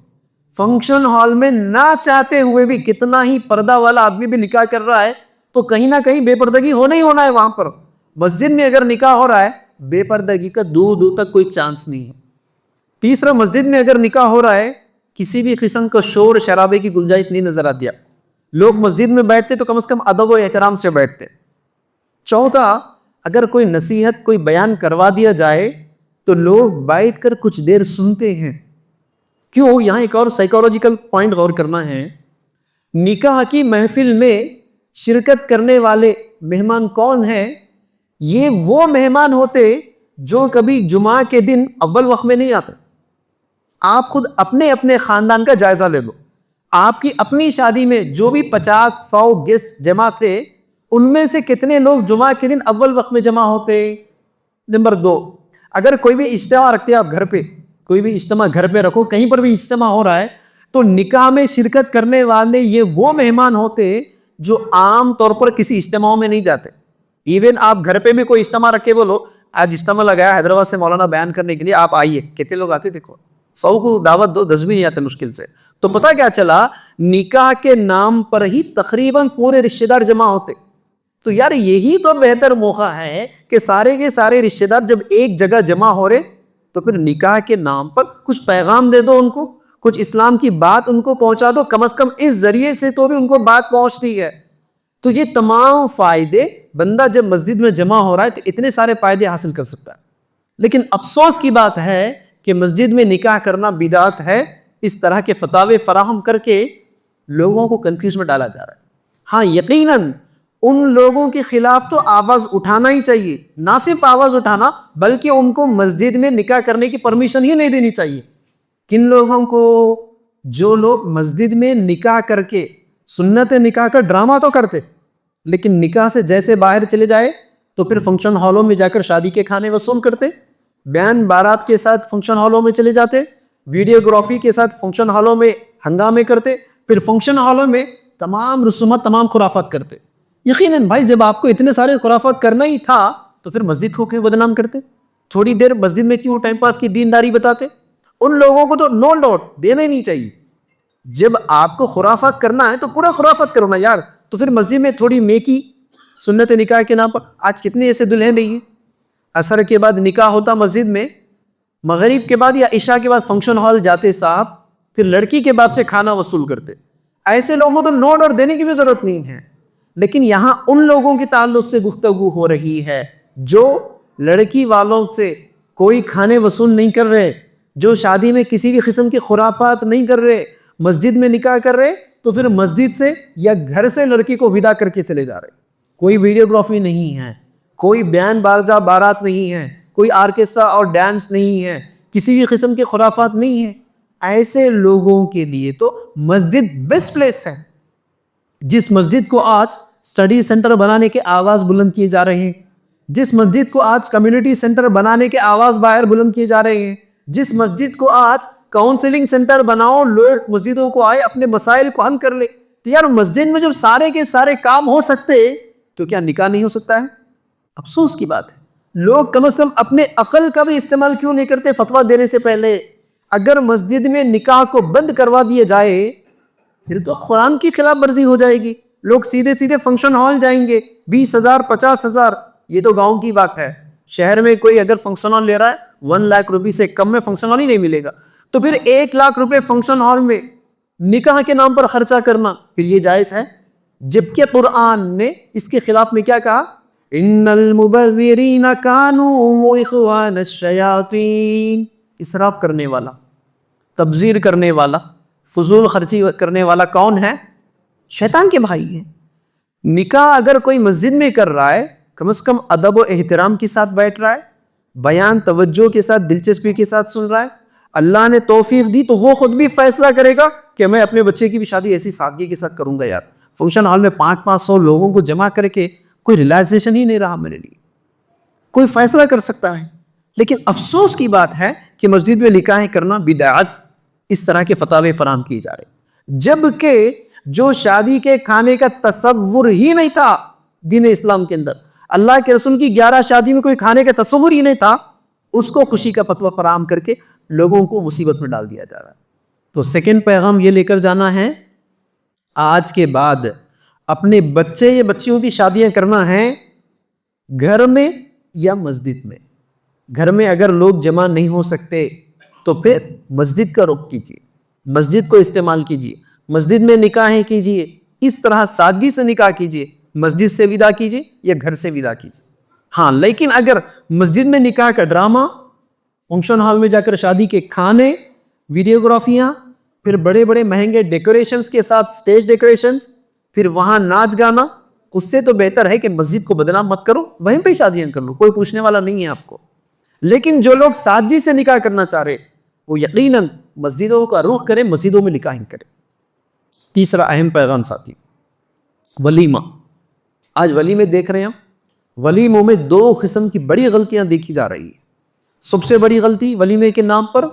فنکشن ہال میں نہ چاہتے ہوئے بھی کتنا ہی پردہ والا آدمی بھی نکاح کر رہا ہے تو کہیں نہ کہیں بے پردگی ہونا ہی ہونا ہے وہاں پر. مسجد میں اگر نکاح ہو رہا ہے بے پردگی کا دور دور تک کوئی چانس نہیں ہے. تیسرا، مسجد میں اگر نکاح ہو رہا ہے کسی بھی قسم کا شور شرابے کی گنجائش نہیں نظر آتی. لوگ مسجد میں بیٹھتے تو کم از کم ادب و احترام سے بیٹھتے. چوتھا، اگر کوئی نصیحت کوئی بیان کروا دیا جائے تو لوگ بیٹھ کر کچھ دیر سنتے ہیں. کیوں؟ یہاں ایک اور سائیکالوجیکل پوائنٹ غور کرنا ہے. نکاح کی محفل میں شرکت کرنے والے مہمان کون ہیں؟ یہ وہ مہمان ہوتے جو کبھی جمعہ کے دن اول وقت میں نہیں آتے. آپ خود اپنے اپنے خاندان کا جائزہ لے لو. آپ کی اپنی شادی میں جو بھی 50-100 گیسٹ جمع تھے ان میں سے کتنے لوگ جمعہ کے دن اول وقت میں جمع ہوتے؟ نمبر 2، اگر کوئی بھی اجتماع رکھتے آپ گھر پہ، کوئی بھی اجتماع گھر پہ رکھو، کہیں پر بھی اجتماع ہو رہا ہے تو نکاح میں شرکت کرنے والے یہ وہ مہمان ہوتے جو عام طور پر کسی اجتماع میں نہیں جاتے. ایون آپ گھر پہ میں کوئی اجتماع رکھ کے بولو آج اجتماع لگایا حیدرآباد سے مولانا بیان کرنے کے لیے، آپ آئیے، کتنے لوگ آتے؟ دیکھو 100 کو دعوت دو 10 بھی نہیں آتے مشکل سے. تو پتہ کیا چلا؟ نکاح کے نام پر ہی تقریباً پورے رشتہ دار جمع ہوتے. تو یار یہی تو بہتر موقع ہے کہ سارے کے سارے رشتہ دار جب ایک جگہ جمع ہو رہے تو پھر نکاح کے نام پر کچھ پیغام دے دو ان کو، کچھ اسلام کی بات ان کو پہنچا دو، کم از کم اس ذریعے سے تو بھی ان کو بات پہنچتی ہے. تو یہ تمام فائدے بندہ جب مسجد میں جمع ہو رہا ہے تو اتنے سارے فائدے حاصل کر سکتا ہے. لیکن افسوس کی بات ہے کہ مسجد میں نکاح کرنا بدعت ہے، اس طرح کے فتاوے فراہم کر کے لوگوں کو کنفیوز میں ڈالا جا رہا ہے. ہاں یقیناً ان لوگوں کے خلاف تو آواز اٹھانا ہی چاہیے، نہ صرف آواز اٹھانا بلکہ ان کو مسجد میں نکاح کرنے کی پرمیشن ہی نہیں دینی چاہیے. کن لوگوں کو؟ جو لوگ مسجد میں نکاح کر کے سنت نکاح کا ڈرامہ تو کرتے لیکن نکاح سے جیسے باہر چلے جائے تو پھر فنکشن ہالوں میں جا کر شادی کے کھانے وصول کرتے، بیان بارات کے ساتھ فنکشن ہالوں میں چلے جاتے، ویڈیوگرافی کے ساتھ فنکشن ہالوں میں ہنگامے کرتے، پھر فنکشن ہالوں میں تمام رسومات تمام خرافات کرتے. یقیناً بھائی جب آپ کو اتنے سارے خرافات کرنا ہی تھا تو پھر مسجد کو کیوں بدنام کرتے؟ تھوڑی دیر مسجد میں کیوں ٹائم پاس کی دینداری بتاتے؟ ان لوگوں کو تو نو ڈاؤٹ دینا ہی نہیں چاہیے. جب آپ کو خرافات کرنا ہے تو پورا خرافات کرو نا یار. تو پھر مسجد میں تھوڑی نیکی سنت نکاح کے نام پر. آج کتنے ایسے دلہے نہیں ہیں, عصر کے بعد نکاح ہوتا مسجد میں, مغرب کے بعد یا عشاء کے بعد فنکشن ہال جاتے صاحب, پھر لڑکی کے باپ سے کھانا وصول کرتے. ایسے لوگوں کو نوٹ اور دینے کی بھی ضرورت نہیں ہے. لیکن یہاں ان لوگوں کے تعلق سے گفتگو ہو رہی ہے جو لڑکی والوں سے کوئی کھانے وصول نہیں کر رہے, جو شادی میں کسی بھی قسم کی خرافات نہیں کر رہے, مسجد میں نکاح کر رہے تو پھر مسجد سے یا گھر سے لڑکی کو ودا کر کے چلے جا رہے. کوئی ویڈیوگرافی نہیں ہے, کوئی بیان بارزہ بارات نہیں ہے, کوئی آرکیسٹرا اور ڈانس نہیں ہے, کسی بھی قسم کے خرافات نہیں ہے. ایسے لوگوں کے لیے تو مسجد بیسٹ پلیس ہے. جس مسجد کو آج اسٹڈی سینٹر بنانے کے آواز بلند کیے جا رہے ہیں, جس مسجد کو آج کمیونٹی سینٹر بنانے کے آواز باہر بلند کیے جا رہے ہیں, جس مسجد کو آج کاؤنسلنگ سینٹر بناؤ, لوگ مسجدوں کو آئے اپنے مسائل کو حل کر لے. تو یار مسجد میں جب سارے کے سارے کام ہو سکتے تو کیا نکاح نہیں ہو سکتا ہے؟ افسوس کی بات ہے. لوگ کم از کم اپنے عقل کا بھی استعمال کیوں نہیں کرتے فتویٰ دینے سے پہلے؟ اگر مسجد میں نکاح کو بند کروا دیا جائے پھر تو قرآن کی خلاف ورزی ہو جائے گی. لوگ سیدھے سیدھے فنکشن ہال جائیں گے, 20,000 50,000. یہ تو گاؤں کی بات ہے. شہر میں کوئی اگر فنکشن ہال لے رہا ہے 1 لاکھ روپے سے کم میں فنکشن ہال ہی نہیں ملے گا. تو پھر 1 لاکھ روپے فنکشن ہال میں نکاح کے نام پر خرچہ کرنا پھر یہ جائز ہے؟ جبکہ قرآن نے اس کے خلاف میں کیا کہا؟ ان المبذرین کانوا اخوان الشیاطین. اسراف کرنے والا, تبذیر کرنے والا, فضول خرچی کرنے والا کون ہے؟ شیطان کے بھائی ہیں. نکاح اگر کوئی مسجد میں کر رہا ہے کم از کم ادب و احترام کے ساتھ بیٹھ رہا ہے, بیان توجہ کے ساتھ دلچسپی کے ساتھ سن رہا ہے, اللہ نے توفیق دی تو وہ خود بھی فیصلہ کرے گا کہ میں اپنے بچے کی بھی شادی ایسی سادگی کے ساتھ کروں گا. یار فنکشن ہال میں 500 لوگوں کو جمع کر کے کوئی ریلائزیشن ہی نہیں رہا میرے لیے. کوئی فیصلہ کر سکتا ہے, لیکن افسوس کی بات ہے کہ مسجد میں نکاح کرنا بدعت, اس طرح کے فتاوے فراہم کیے جا رہے, جبکہ جو شادی کے کھانے کا تصور ہی نہیں تھا دین اسلام کے اندر, اللہ کے رسول کی 11 شادی میں کوئی کھانے کا تصور ہی نہیں تھا, اس کو خوشی کا فتویٰ فراہم کر کے لوگوں کو مصیبت میں ڈال دیا جا رہا ہے. تو سیکنڈ پیغام یہ لے کر جانا ہے, آج کے بعد اپنے بچے یا بچیوں کی شادیاں کرنا ہے گھر میں یا مسجد میں. گھر میں اگر لوگ جمع نہیں ہو سکتے تو پھر مسجد کا رخ کیجیے, مسجد کو استعمال کیجیے, مسجد میں نکاحیں کیجیے, اس طرح سادگی سے نکاح کیجیے, مسجد سے ودا کیجیے یا گھر سے ودا کیجیے. ہاں لیکن اگر مسجد میں نکاح کا ڈرامہ, فنکشن ہال میں جا کر شادی کے کھانے, ویڈیوگرافیاں, پھر بڑے بڑے مہنگے ڈیکوریشنز کے ساتھ سٹیج ڈیکوریشنز, پھر وہاں ناچ گانا, اس سے تو بہتر ہے کہ مسجد کو بدنام مت کرو, وہیں پہ شادیاں کر لو, کوئی پوچھنے والا نہیں ہے آپ کو. لیکن جو لوگ سادگی سے نکاح کرنا چاہ رہے وہ یقیناً مسجدوں کا رخ کریں, مسجدوں میں نکاح کریں. تیسرا اہم پیغام ساتھی, ولیمہ. آج ولیمے دیکھ رہے ہیں ہم, ولیموں میں 2 قسم کی بڑی غلطیاں دیکھی جا رہی ہیں. سب سے بڑی غلطی, ولیمے کے نام پر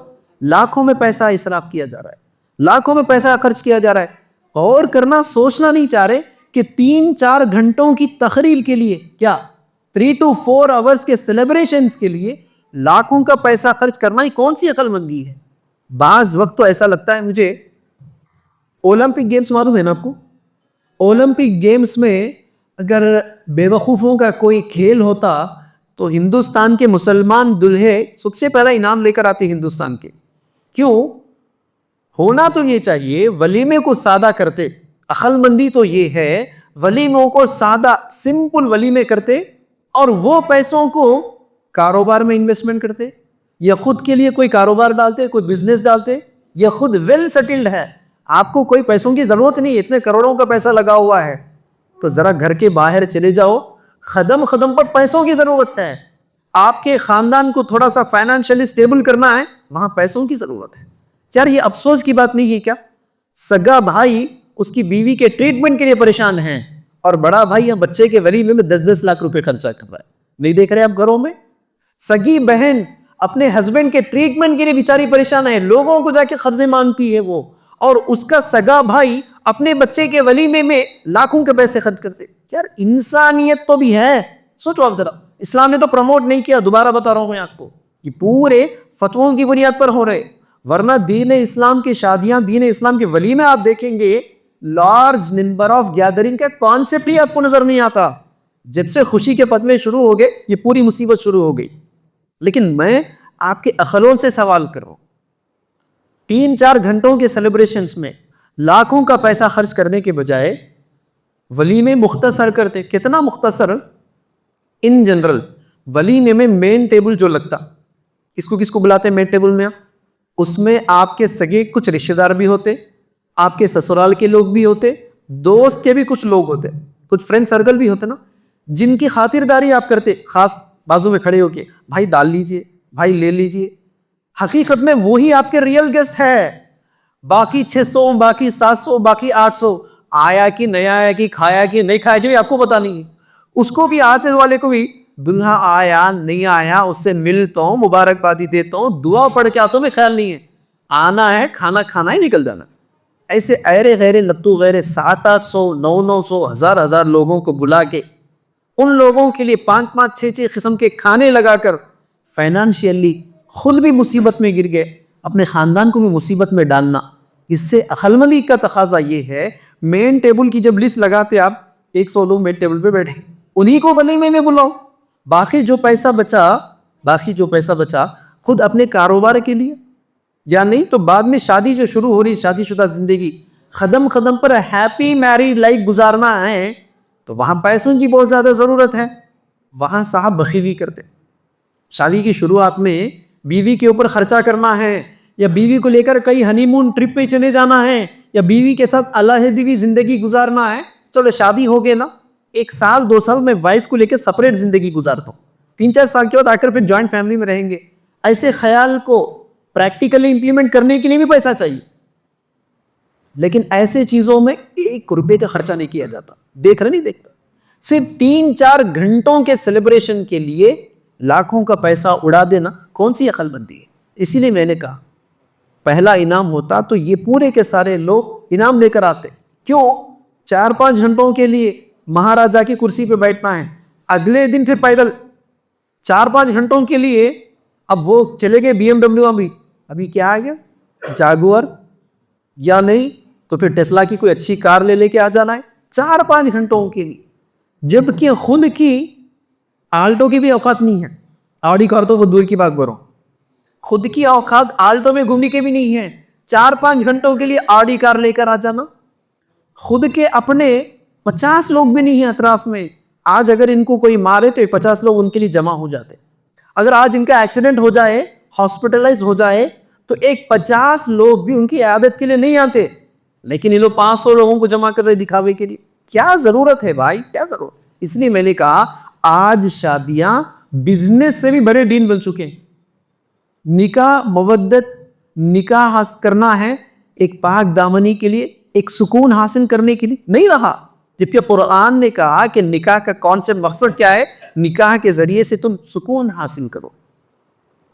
لاکھوں میں پیسہ اسراف کیا جا رہا ہے, لاکھوں میں پیسہ خرچ کیا جا رہا ہے, اور کرنا سوچنا نہیں چاہ رہے کہ 3-4 گھنٹوں کی تقریب کے لیے, کیا 3 to 4 hours کے سیلیبریشنز کے لیے لاکھوں کا پیسہ خرچ کرنا ہی کون سی عقل مندی ہے؟ بعض وقت تو ایسا لگتا ہے مجھے, اولمپک گیمز معلوم ہے نا آپ کو, اولمپک گیمز میں اگر بے وقوفوں کا کوئی کھیل ہوتا تو ہندوستان کے مسلمان دلہے سب سے پہلا انعام لے کر آتے ہندوستان کے. کیوں؟ ہونا تو یہ چاہیے ولیمے کو سادہ کرتے, عقل مندی تو یہ ہے ولیموں کو سادہ سمپل ولیمے کرتے اور وہ پیسوں کو کاروبار میں انویسٹمنٹ کرتے, یا خود کے لیے کوئی کاروبار ڈالتے, کوئی بزنس ڈالتے, یا خود ویل سیٹلڈ ہے, آپ کو کوئی پیسوں کی ضرورت نہیں, اتنے کروڑوں کا پیسہ لگا ہوا ہے, تو ذرا گھر کے باہر چلے جاؤ, قدم قدم پر پیسوں کی ضرورت ہے. آپ کے خاندان کو تھوڑا سا فائنانشلی سٹیبل کرنا ہے, وہاں پیسوں کی ضرورت ہے. یار یہ افسوس کی بات نہیں ہے کیا؟ سگا بھائی اس کی بیوی کے ٹریٹمنٹ کے لیے پریشان ہیں اور بڑا بھائی یا بچے کے ولیمے میں 10-10 لاکھ روپے خرچہ کر رہا ہے. نہیں دیکھ رہے آپ گھروں میں؟ سگی بہن اپنے ہسبینڈ کے ٹریٹمنٹ کے لیے بیچاری پریشان ہے, لوگوں کو جا کے قرضے مانگتی ہے وہ, اور اس کا سگا بھائی اپنے بچے کے ولیمے میں لاکھوں کے پیسے خرچ کرتے. یار انسانیت تو بھی ہے, سوچو آپ ذرا. اسلام نے تو پروموٹ نہیں کیا, دوبارہ بتا رہا ہوں میں آپ کو, یہ پورے فتووں کی بنیاد پر ہو رہے. ورنہ دین اسلام کی شادیاں، دین اسلام کے ولیمے آپ دیکھیں گے، لارج نمبر آف گیدرنگ کا کانسیپٹ ہی آپ کو نظر نہیں آتا. جب سے خوشی کے پدمے شروع ہو گئے یہ پوری مصیبت شروع ہو گئی. لیکن میں آپ کے عقلوں سے سوال کر رہا ہوں، 3-4 گھنٹوں کے سیلیبریشنز میں لاکھوں کا پیسہ خرچ کرنے کے بجائے ولیمے مختصر کرتے. کتنا مختصر؟ ان جنرل ولیمے میں مین ٹیبل جو لگتا، اس کو کس کو بلاتے ہیں مین ٹیبل میں؟ اس میں آپ کے سگے کچھ رشتہ دار بھی ہوتے، آپ کے سسرال کے لوگ بھی ہوتے، دوست کے بھی کچھ لوگ ہوتے، کچھ فرینڈ سرکل بھی ہوتے نا، جن کی خاطرداری آپ کرتے، خاص بازو میں کھڑے ہو کے بھائی ڈال لیجئے، بھائی لے لیجئے. حقیقت میں وہی آپ کے ریئل گیسٹ ہے. باقی 600، باقی 700، باقی 800 آیا کہ نہیں آیا کہ کھایا کہ نہیں کھایا جو آپ کو پتا نہیں ہے. اس کو بھی آج والے کو بھی دلہا آیا نہیں آیا اس سے ملتا ہوں، مبارکبادی دیتا ہوں، دعا پڑھ کے آتا ہوں، میں خیال نہیں ہے. آنا ہے کھانا کھانا ہی نکل جانا. ایسے ایرے غیرے لتو غیرے 700-800 900 1000 لوگوں کو بلا کے ان لوگوں کے لیے 5-5 6-6 قسم کے کھانے لگا کر فائنانشیلی خود بھی مصیبت میں گر گئے، اپنے خاندان کو بھی مصیبت میں ڈالنا. اس سے عقل مندی کا تقاضا یہ ہے، مین ٹیبل کی جب لسٹ لگاتے آپ 100 لوگ مین ٹیبل پہ بیٹھے، انہی کو ولیمے میں بلاؤ. باقی جو پیسہ بچا خود اپنے کاروبار کے لیے، یا نہیں تو بعد میں شادی جو شروع ہو رہی، شادی شدہ زندگی قدم قدم پر ہیپی میریڈ لائف گزارنا ہے تو وہاں پیسوں کی بہت زیادہ ضرورت ہے. وہاں صاحب بخیلی کرتے. شادی کی شروعات میں بیوی کے اوپر خرچہ کرنا ہے، یا بیوی کو لے کر کئی ہنی مون ٹرپ پہ چلے جانا ہے، یا بیوی کے ساتھ علیحدگی زندگی گزارنا ہے. چلو شادی ہو گئے نا، 1 سال 2 سال میں وائف کو لے کے سپریٹ زندگی گزارتا ہوں، 3-4 سال کے بعد آ کر پھر جوائنٹ فیملی میں رہیں گے. ایسے خیال کو پریکٹیکلی امپلیمنٹ کرنے کے لیے بھی پیسہ چاہیے. لیکن ایسے چیزوں میں 1 روپے کا خرچہ نہیں کیا جاتا. دیکھ رہے نہیں دیکھتا، صرف 3-4 گھنٹوں کے سیلیبریشن کے لیے لاکھوں کا پیسہ اڑا دینا کون سی عقل مندی ہے؟ اسی لیے میں نے کہا پہلا انعام ہوتا تو یہ پورے کے سارے لوگ انعام لے کر آتے. کیوں 4-5 گھنٹوں کے لیے مہاراجا کی کرسی پہ بیٹھنا ہے، اگلے دن پھر پیدل 4-5 گھنٹوں کے لیے. اب وہ چلے گئے BMW، ابھی کیا آ گیا جاگور، یا نہیں تو پھر ٹیسلا کی کوئی اچھی کار لے کے آ جانا ہے 4-5 گھنٹوں کے لیے. جبکہ خود کی آلٹو کی بھی اوقات نہیں ہے، آڈی کار تو وہ دور کی بات برو، خود کی اوقات آلٹو میں گھومنے کے بھی نہیں ہے. 4-5 گھنٹوں کے لیے آڈی کار لے کر آ جانا. خود کے اپنے 50 لوگ بھی نہیں ہیں اطراف میں. آج اگر ان کو کوئی مارے تو 50 لوگ ان کے لیے جمع ہو جاتے. اگر آج ان کا ایکسیڈنٹ ہو جائے، ہاسپٹلائز ہو جائے، تو 50 لوگ بھی ان کی عیادت کے لیے نہیں آتے. لیکن یہ لوگ 500 لوگوں کو جمع کر رہے دکھاوے کے لیے. کیا ضرورت ہے بھائی، کیا ضرورت؟ اس لیے میں نے کہا آج شادیاں بزنس سے بھی بڑے دین بن چکے ہیں. نکاح مودت، نکاح حاصل کرنا ہے ایک پاک دامنی کے لیے، ایک سکون حاصل کرنے کے لیے نہیں رہا. جبکہ قرآن نے کہا کہ نکاح کا کانسیپٹ مقصد کیا ہے؟ نکاح کے ذریعے سے تم سکون حاصل کرو.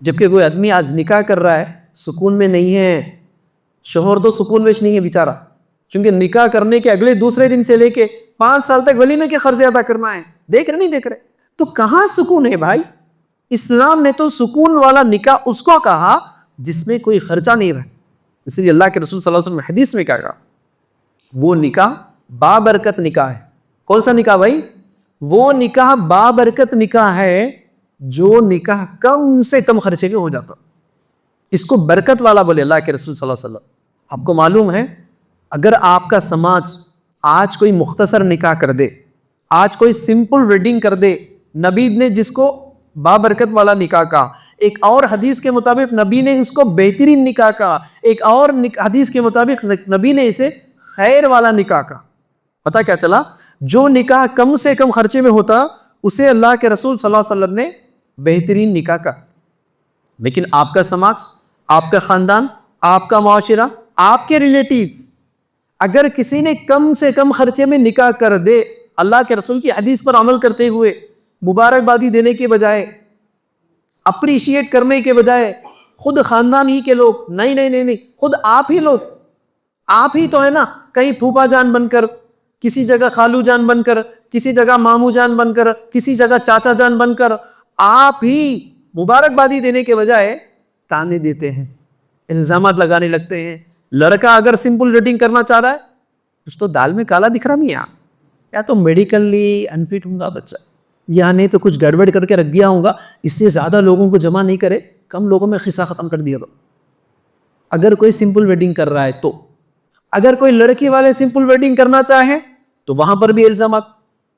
جبکہ کوئی آدمی آج نکاح کر رہا ہے سکون میں نہیں ہے، شوہر تو سکون میں نہیں ہے بیچارہ، چونکہ نکاح کرنے کے اگلے دوسرے دن سے لے کے 5 سال تک ولیمے کے خرچے ادا کرنا ہے. دیکھ رہے نہیں دیکھ رہے؟ تو کہاں سکون ہے بھائی؟ اسلام نے تو سکون والا نکاح اس کو کہا جس میں کوئی خرچہ نہیں رہے. اس لیے اللہ کے رسول صلی اللہ علیہ وسلم نے حدیث میں کہا وہ نکاح بابرکت نکاح ہے. کون سا نکاح بھائی؟ وہ نکاح بابرکت نکاح ہے جو نکاح کم سے کم خرچے میں ہو جاتا. اس کو برکت والا بولے اللہ کے رسول صلی اللہ علیہ وسلم. آپ کو معلوم ہے اگر آپ کا سماج آج کوئی مختصر نکاح کر دے، آج کوئی سمپل ویڈنگ کر دے، نبی نے جس کو بابرکت والا نکاح کہا، ایک اور حدیث کے مطابق نبی نے اس کو بہترین نکاح کہا، ایک اور حدیث کے مطابق نبی نے اسے خیر والا نکاح کہا. پتہ کیا چلا؟ جو نکاح کم سے کم خرچے میں ہوتا اسے اللہ کے رسول صلی اللہ علیہ وسلم نے بہترین نکاح کہا. لیکن آپ کا سماج، آپ کا خاندان، آپ کا معاشرہ، آپ کے ریلیٹیوز اگر کسی نے کم سے کم خرچے میں نکاح کر دے، اللہ کے رسول کی حدیث پر عمل کرتے ہوئے مبارکبادی دینے کے بجائے، اپریشیٹ کرنے کے بجائے خود خاندان ہی کے لوگ، نہیں خود آپ ہی لوگ، آپ ہی تو ہے نا، کہیں پھوپا جان بن کر، کسی جگہ خالو جان بن کر، کسی جگہ مامو جان بن کر، کسی جگہ چاچا جان بن کر، آپ ہی مبارکبادی دینے کے بجائے تانے دیتے ہیں. الزامات لگانے لگتے ہیں. لڑکا اگر سمپل ویڈنگ کرنا چاہ رہا ہے اس تو دال میں کالا دکھ رہا میاں, یا تو میڈیکلی انفٹ ہوں گا بچہ, یا نہیں تو کچھ گڑبڑ کر کے رکھ دیا ہوگا, اس لیے زیادہ لوگوں کو جمع نہیں کرے, کم لوگوں میں خصہ ختم کر دیا. اگر کوئی سمپل ویڈنگ کر رہا ہے تو, اگر کوئی لڑکی والے سمپل ویڈنگ کرنا چاہے تو وہاں پر بھی الزامات.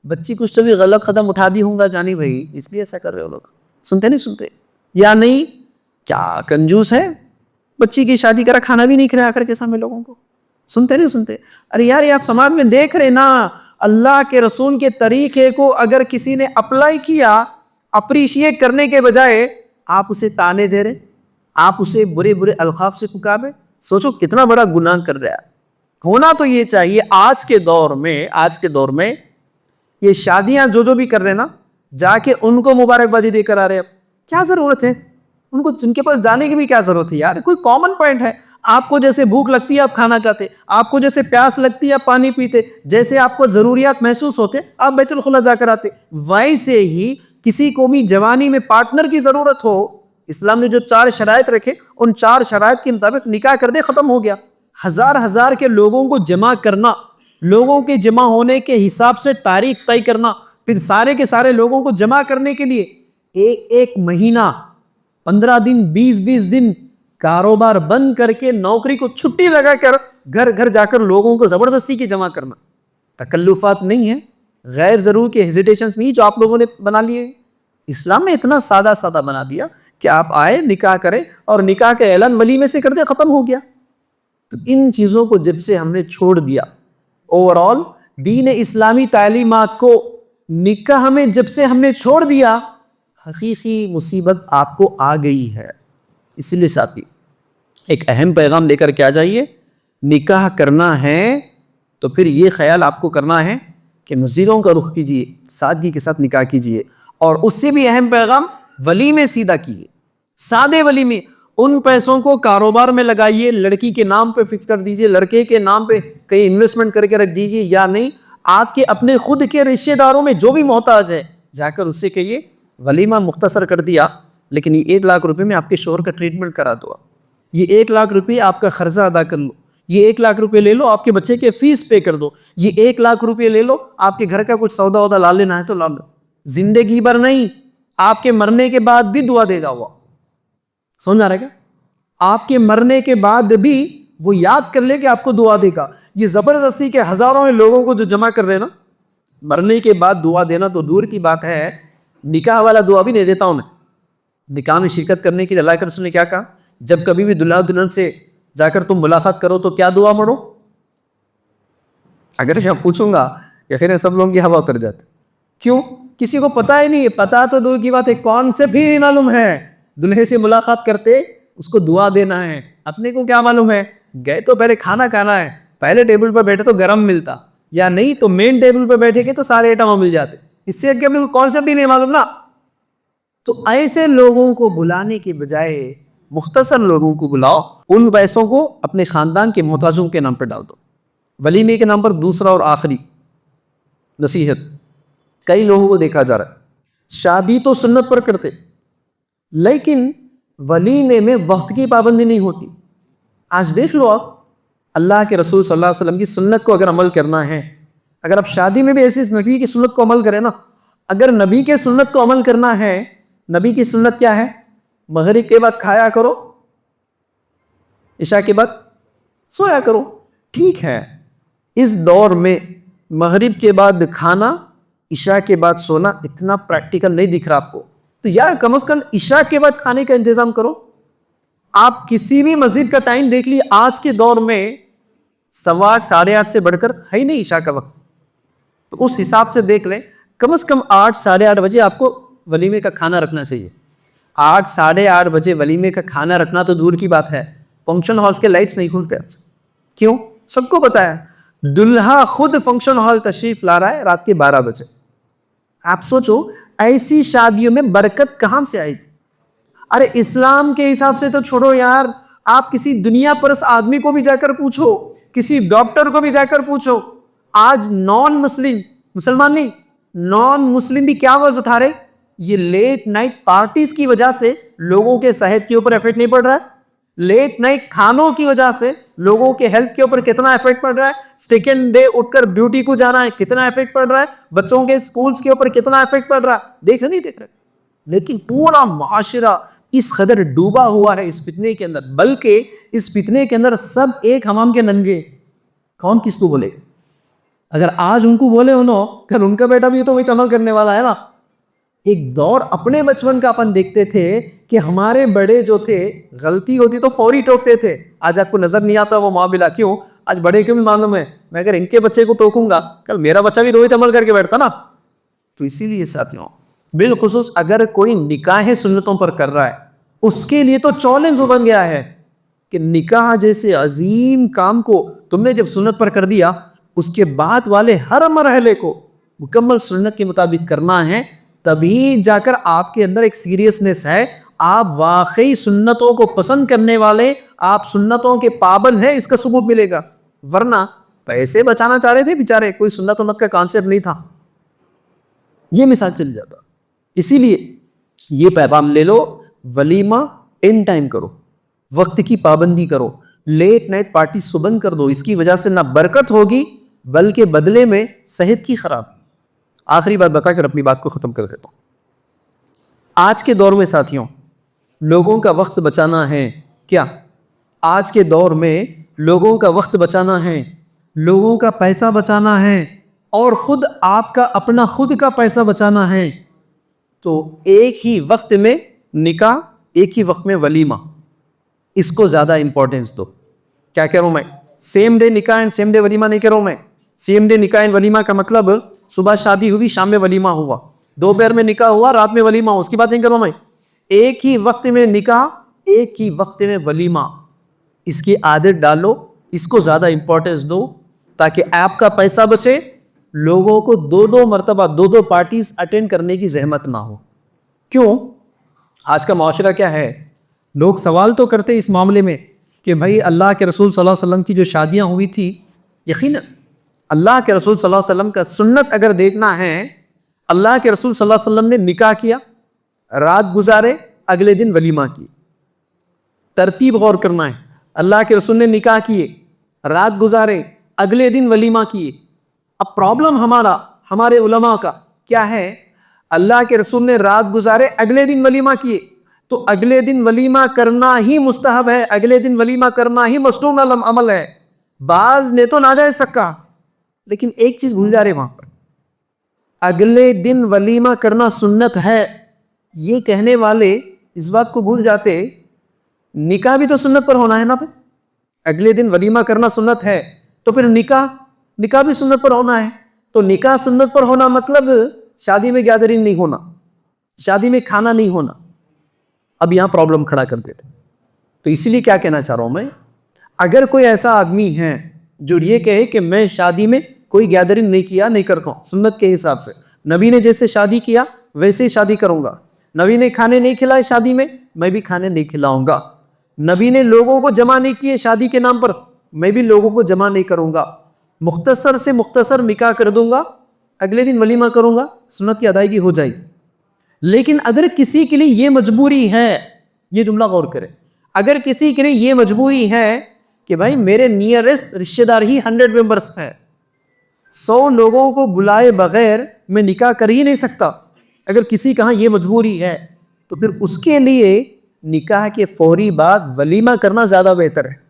بچی کچھ تو بھی غلط قدم اٹھا دی ہوں گا جانی بھائی, اس لیے ایسا کر رہے ہو لوگ. سنتے نہیں سنتے, یا نہیں کیا کنجوس ہے, بچی کی شادی کرا, کھانا بھی نہیں کھلایا کر کے سامنے لوگوں کو. سنتے نہیں سنتے. ارے یار یہ آپ سماج میں دیکھ رہے نا, اللہ کے رسول کے طریقے کو اگر کسی نے اپلائی کیا, اپریشیٹ کرنے کے بجائے آپ اسے تانے دے رہے, آپ اسے برے برے القاب سے پکارے. سوچو کتنا بڑا گناہ کر رہا ہے. ہونا تو یہ چاہیے آج کے دور میں یہ شادیاں جو بھی کر رہے نا, جا کے ان کو مبارکبادی دے کر آ رہے. اب کیا ضرورت ہے ان کو, جن کے پاس جانے کی بھی کیا ضرورت ہے یار. کوئی کامن پوائنٹ ہے, آپ کو جیسے بھوک لگتی ہے آپ کھانا کھاتے, آپ کو جیسے پیاس لگتی ہے آپ پانی پیتے, جیسے آپ کو ضروریات محسوس ہوتے آپ بیت الخلا جا کر آتے, ویسے ہی کسی کو بھی جوانی میں پارٹنر کی ضرورت ہو, اسلام نے جو 4 شرائط رکھے ان 4 شرائط کے مطابق نکاح کر دے, ختم ہو گیا. ہزار کے لوگوں کو جمع کرنا, لوگوں کے جمع ہونے کے حساب سے تاریخ طے کرنا, پھر سارے کے سارے لوگوں کو جمع کرنے کے لیے ایک مہینہ 15 دن 20 دن کاروبار بند کر کے نوکری کو چھٹی لگا کر گھر جا کر لوگوں کو زبردستی کی جمع کرنا. تکلفات نہیں ہیں, غیر ضرور کے ہیزیٹیشنز نہیں جو آپ لوگوں نے بنا لیے. اسلام نے اتنا سادہ بنا دیا کہ آپ آئے نکاح کریں اور نکاح کے اعلان ولیمے سے کر دے, ختم ہو گیا. تو ان چیزوں کو جب سے ہم نے چھوڑ دیا, اوورال دین اسلامی تعلیمات کو نکاح میں جب سے ہم نے چھوڑ دیا, حقیقی مصیبت آپ کو آ گئی ہے. اس لیے ساتھی ایک اہم پیغام لے کر کے آ جائیے, نکاح کرنا ہے تو پھر یہ خیال آپ کو کرنا ہے کہ نظیروں کا رخ کیجیے, سادگی کے ساتھ نکاح کیجیے. اور اس سے بھی اہم پیغام ولیمے سیدھا کیجیے, سادے ولیمے. ان پیسوں کو کاروبار میں لگائیے, لڑکی کے نام پہ فکس کر دیجئے, لڑکے کے نام پہ کہیں انویسٹمنٹ کر کے رکھ دیجئے, یا نہیں آپ کے اپنے خود کے رشتہ داروں میں جو بھی محتاج ہے جا کر اس سے کہیے ولیمہ مختصر کر دیا, لیکن یہ 1 لاکھ روپے میں آپ کے شوہر کا ٹریٹمنٹ کرا دو, یہ 1 لاکھ روپے آپ کا خرچہ ادا کر لو, یہ 1 لاکھ روپے لے لو آپ کے بچے کے فیس پے کر دو, یہ 1 لاکھ روپے لے لو آپ کے گھر کا کچھ سودا لا لینا ہے تو لا لو. زندگی بھر نہیں, آپ کے مرنے کے بعد بھی دعا دے گا وہ. سمجھ آ رہا ہے کیا؟ آپ کے مرنے کے بعد بھی وہ یاد کر لے کہ آپ کو دعا دے گا. یہ زبردستی کے ہزاروں لوگوں کو جو جمع کر رہے نا, مرنے کے بعد دعا دینا تو دور کی بات ہے, نکاح والا دعا بھی نہیں دیتا ہوں میں. نکاح میں شرکت کرنے کے لیے اللہ کے رسول نے کیا کہا, جب کبھی بھی دلہا دلہن سے جا کر تم ملاقات کرو تو کیا دعا پڑھو؟ اگر میں پوچھوں گا یا پھر سب لوگوں کی ہوا اتر جاتے. کیوں؟ کسی کو پتا ہی نہیں, پتا تو دور کی بات ہے, کانسیپٹ بھی نہیں معلوم ہے. دلہے سے ملاقات کرتے اس کو دعا دینا ہے, اپنے کو کیا معلوم ہے, گئے تو پہلے کھانا کھانا ہے, پہلے ٹیبل پر بیٹھے تو گرم ملتا, یا نہیں تو مین ٹیبل پر بیٹھے گے تو سارے آئٹم مل جاتے. اس سے اپنے کو کانسیپٹ ہی نہیں معلوم نا. تو ایسے لوگوں کو بلانے کے بجائے مختصر لوگوں کو بلاؤ, ان پیسوں کو اپنے خاندان کے محتاجوں کے نام پر ڈال دو. ولیمے کے نام پر دوسرا اور آخری نصیحت, کئی لوگوں کو دیکھا جا رہا ہے شادی تو سنت پر کرتے لیکن ولیمے میں وقت کی پابندی نہیں ہوتی. آج دیکھ لو آپ, اللہ کے رسول صلی اللہ علیہ وسلم کی سنت کو اگر عمل کرنا ہے, اگر آپ شادی میں بھی ایسی نبی کی سنت کو عمل کریں نا, اگر نبی کے سنت کو عمل کرنا ہے, نبی کی سنت کیا ہے, مغرب کے بعد کھایا کرو, عشاء کے بعد سویا کرو. ٹھیک ہے, اس دور میں مغرب کے بعد کھانا, عشاء کے بعد سونا اتنا پریکٹیکل نہیں دکھ رہا آپ کو, تو یار کم از کم عشاء کے بعد کھانے کا انتظام کرو. آپ کسی بھی مسجد کا ٹائم دیکھ لیے, آج کے دور میں 8:15 8:30 سے بڑھ کر ہے ہی نہیں عشاء کا وقت. تو اس حساب سے دیکھ لیں, کم از کم 8 8:30 بجے آپ کو ولیمے کا کھانا رکھنا چاہیے. 8 8:30 بجے ولیمے کا کھانا رکھنا تو دور کی بات ہے, فنکشن ہالز کے لائٹس نہیں کھلتے. کیوں؟ سب کو پتا ہے دلہا خود فنکشن ہال تشریف لا رہا ہے رات کے 12 بجے. آپ سوچو ایسی شادیوں میں برکت کہاں سے آئے گی؟ ارے اسلام کے حساب سے تو چھوڑو یار, آپ کسی دنیا پرس آدمی کو بھی جا کر پوچھو, کسی ڈاکٹر کو بھی جا کر پوچھو, آج مسلمان نہیں, نان مسلم بھی کیا آواز اٹھا رہے, یہ لیٹ نائٹ پارٹیز کی وجہ سے لوگوں کے صحت کے اوپر افیکٹ نہیں پڑ رہا ہے. لیٹ نائٹ کھانوں کی وجہ سے لوگوں کے ہیلتھ کے اوپر کتنا افیکٹ پڑ رہا ہے, سیکنڈ ڈے اٹھ کر ڈیوٹی کو جانا ہے کتنا افیکٹ پڑ رہا ہے, بچوں کے سکولز کے اوپر کتنا افیکٹ پڑ رہا ہے, دیکھ رہے. لیکن پورا معاشرہ اس قدر ڈوبا ہوا ہے اس فتنے کے اندر, بلکہ اس فتنے کے اندر سب ایک حمام کے ننگے. کون کس کو بولے؟ اگر آج ان کو بولے انہوں کہ ان کا بیٹا بھی تو وہی عمل کرنے والا ہے نا. ایک دور اپنے بچپن کا اپن دیکھتے تھے کہ ہمارے بڑے جو تھے غلطی ہوتی تو فوری ٹوکتے تھے. آج آپ کو نظر نہیں آتا وہ معاملہ, کیوں؟ آج بڑے کو بھی معلوم ہے میں اگر ان کے بچے کو ٹوکوں گا کل میرا بچہ بھی روز عمل کر کے بیٹھتا نا. تو اسی لیے ساتھیوں بالخصوص اگر کوئی نکاح سنتوں پر کر رہا ہے اس کے لیے تو چیلنج بن گیا ہے کہ نکاح جیسے عظیم کام کو تم نے جب سنت پر کر دیا اس کے بعد والے ہر مرحلے کو مکمل سنت کے مطابق کرنا ہے, تبھی جا کر آپ کے اندر ایک سیریسنس ہے, آپ واقعی سنتوں کو پسند کرنے والے, آپ سنتوں کے پابند ہیں, اس کا ثبوت ملے گا. ورنہ پیسے بچانا چاہ رہے تھے بیچارے, کوئی سنت و مت کا کانسیپٹ نہیں تھا, یہ مثال چل جاتا. اسی لیے یہ پیغام لے لو, ولیمہ ان ٹائم کرو, وقت کی پابندی کرو, لیٹ نائٹ پارٹی بند کر دو. اس کی وجہ سے نہ برکت ہوگی بلکہ بدلے میں صحت کی خرابی. آخری بات بتا کر اپنی بات کو ختم کر دیتا ہوں. آج کے دور میں ساتھیوں لوگوں کا وقت بچانا ہے کیا؟ آج کے دور میں لوگوں کا وقت بچانا ہے, لوگوں کا پیسہ بچانا ہے, اور خود آپ کا اپنا خود کا پیسہ بچانا ہے. تو ایک ہی وقت میں نکاح, ایک ہی وقت میں ولیمہ, اس کو زیادہ امپورٹنس دو. کیا کہہ رہا ہوں میں؟ سیم ڈے نکاح اینڈ سیم ڈے ولیمہ نہیں کہہ رہا ہوں میں. سیم ڈے نکاح اینڈ ولیمہ کا مطلب صبح شادی ہوئی شام میں ولیمہ ہوا, دوپہر میں نکاح ہوا رات میں ولیمہ ہوا, اس کی بات نہیں کر رہا ہوں میں. ایک ہی وقت میں نکاح, ایک ہی وقت میں ولیمہ, اس کی عادت ڈالو, اس کو زیادہ امپورٹنس دو تاکہ آپ کا پیسہ بچے, لوگوں کو دو مرتبہ دو پارٹیز اٹینڈ کرنے کی زحمت نہ ہو. کیوں؟ آج کا معاشرہ کیا ہے, لوگ سوال تو کرتے اس معاملے میں کہ بھائی اللہ کے رسول صلی اللہ علیہ وسلم کی جو شادیاں ہوئی تھی, یقیناً اللہ کے رسول صلی اللہ علیہ وسلم کا سنت اگر دیکھنا ہے, اللہ کے رسول صلی اللہ علیہ وسلم نے نکاح کیا, رات گزارے, اگلے دن ولیمہ کی. ترتیب غور کرنا ہے, اللہ کے رسول نے نکاح کیے, رات گزارے, اگلے دن ولیمہ کیے. اب پرابلم ہمارے علماء کا کیا ہے, اللہ کے رسول نے رات گزارے, اگلے دن ولیمہ کیے, تو اگلے دن ولیمہ کرنا ہی مستحب ہے, اگلے دن ولیمہ کرنا ہی مسنون عمل ہے. بعض نے تو ناجائز تک کہا, لیکن ایک چیز بھول جا رہے وہاں پر, اگلے دن ولیمہ کرنا سنت ہے, یہ کہنے والے اس بات کو بھول جاتے نکاح بھی تو سنت پر ہونا ہے نا. پھر اگلے دن ولیمہ کرنا سنت ہے تو پھر نکاح بھی سنت پر ہونا ہے. تو نکاح سنت پر ہونا مطلب شادی میں گیدرنگ نہیں ہونا, شادی میں کھانا نہیں ہونا. اب یہاں پرابلم کھڑا کر دیتے. تو اسی لیے کیا کہنا چاہ رہا ہوں میں, اگر کوئی ایسا آدمی ہے جو یہ کہے کہ میں شادی میں کوئی گیدرنگ نہیں کیا, نہیں کرتا ہوں سنت کے حساب سے, نبی نے جیسے شادی کیا ویسے ہی شادی کروں گا, نبی نے کھانے نہیں کھلائے شادی میں بھی کھانے نہیں کھلاؤں گا, نبی نے لوگوں کو جمع نہیں کیے شادی کے نام پر, میں بھی لوگوں کو جمع نہیں کروں گا, مختصر سے مختصر نکاح کر دوں گا, اگلے دن ولیمہ کروں گا, سنت کی ادائیگی ہو جائے. لیکن اگر کسی کے لیے یہ مجبوری ہے, یہ جملہ غور کرے, اگر کسی کے لیے یہ مجبوری ہے کہ بھائی میرے نیئرسٹ رشتہ دار ہی 100 ممبرس ہیں, 100 لوگوں کو بلائے بغیر میں نکاح کر ہی نہیں سکتا, اگر کسی کا یہ مجبوری ہے تو پھر اس کے لیے نکاح کے فوری بعد ولیمہ کرنا زیادہ بہتر ہے.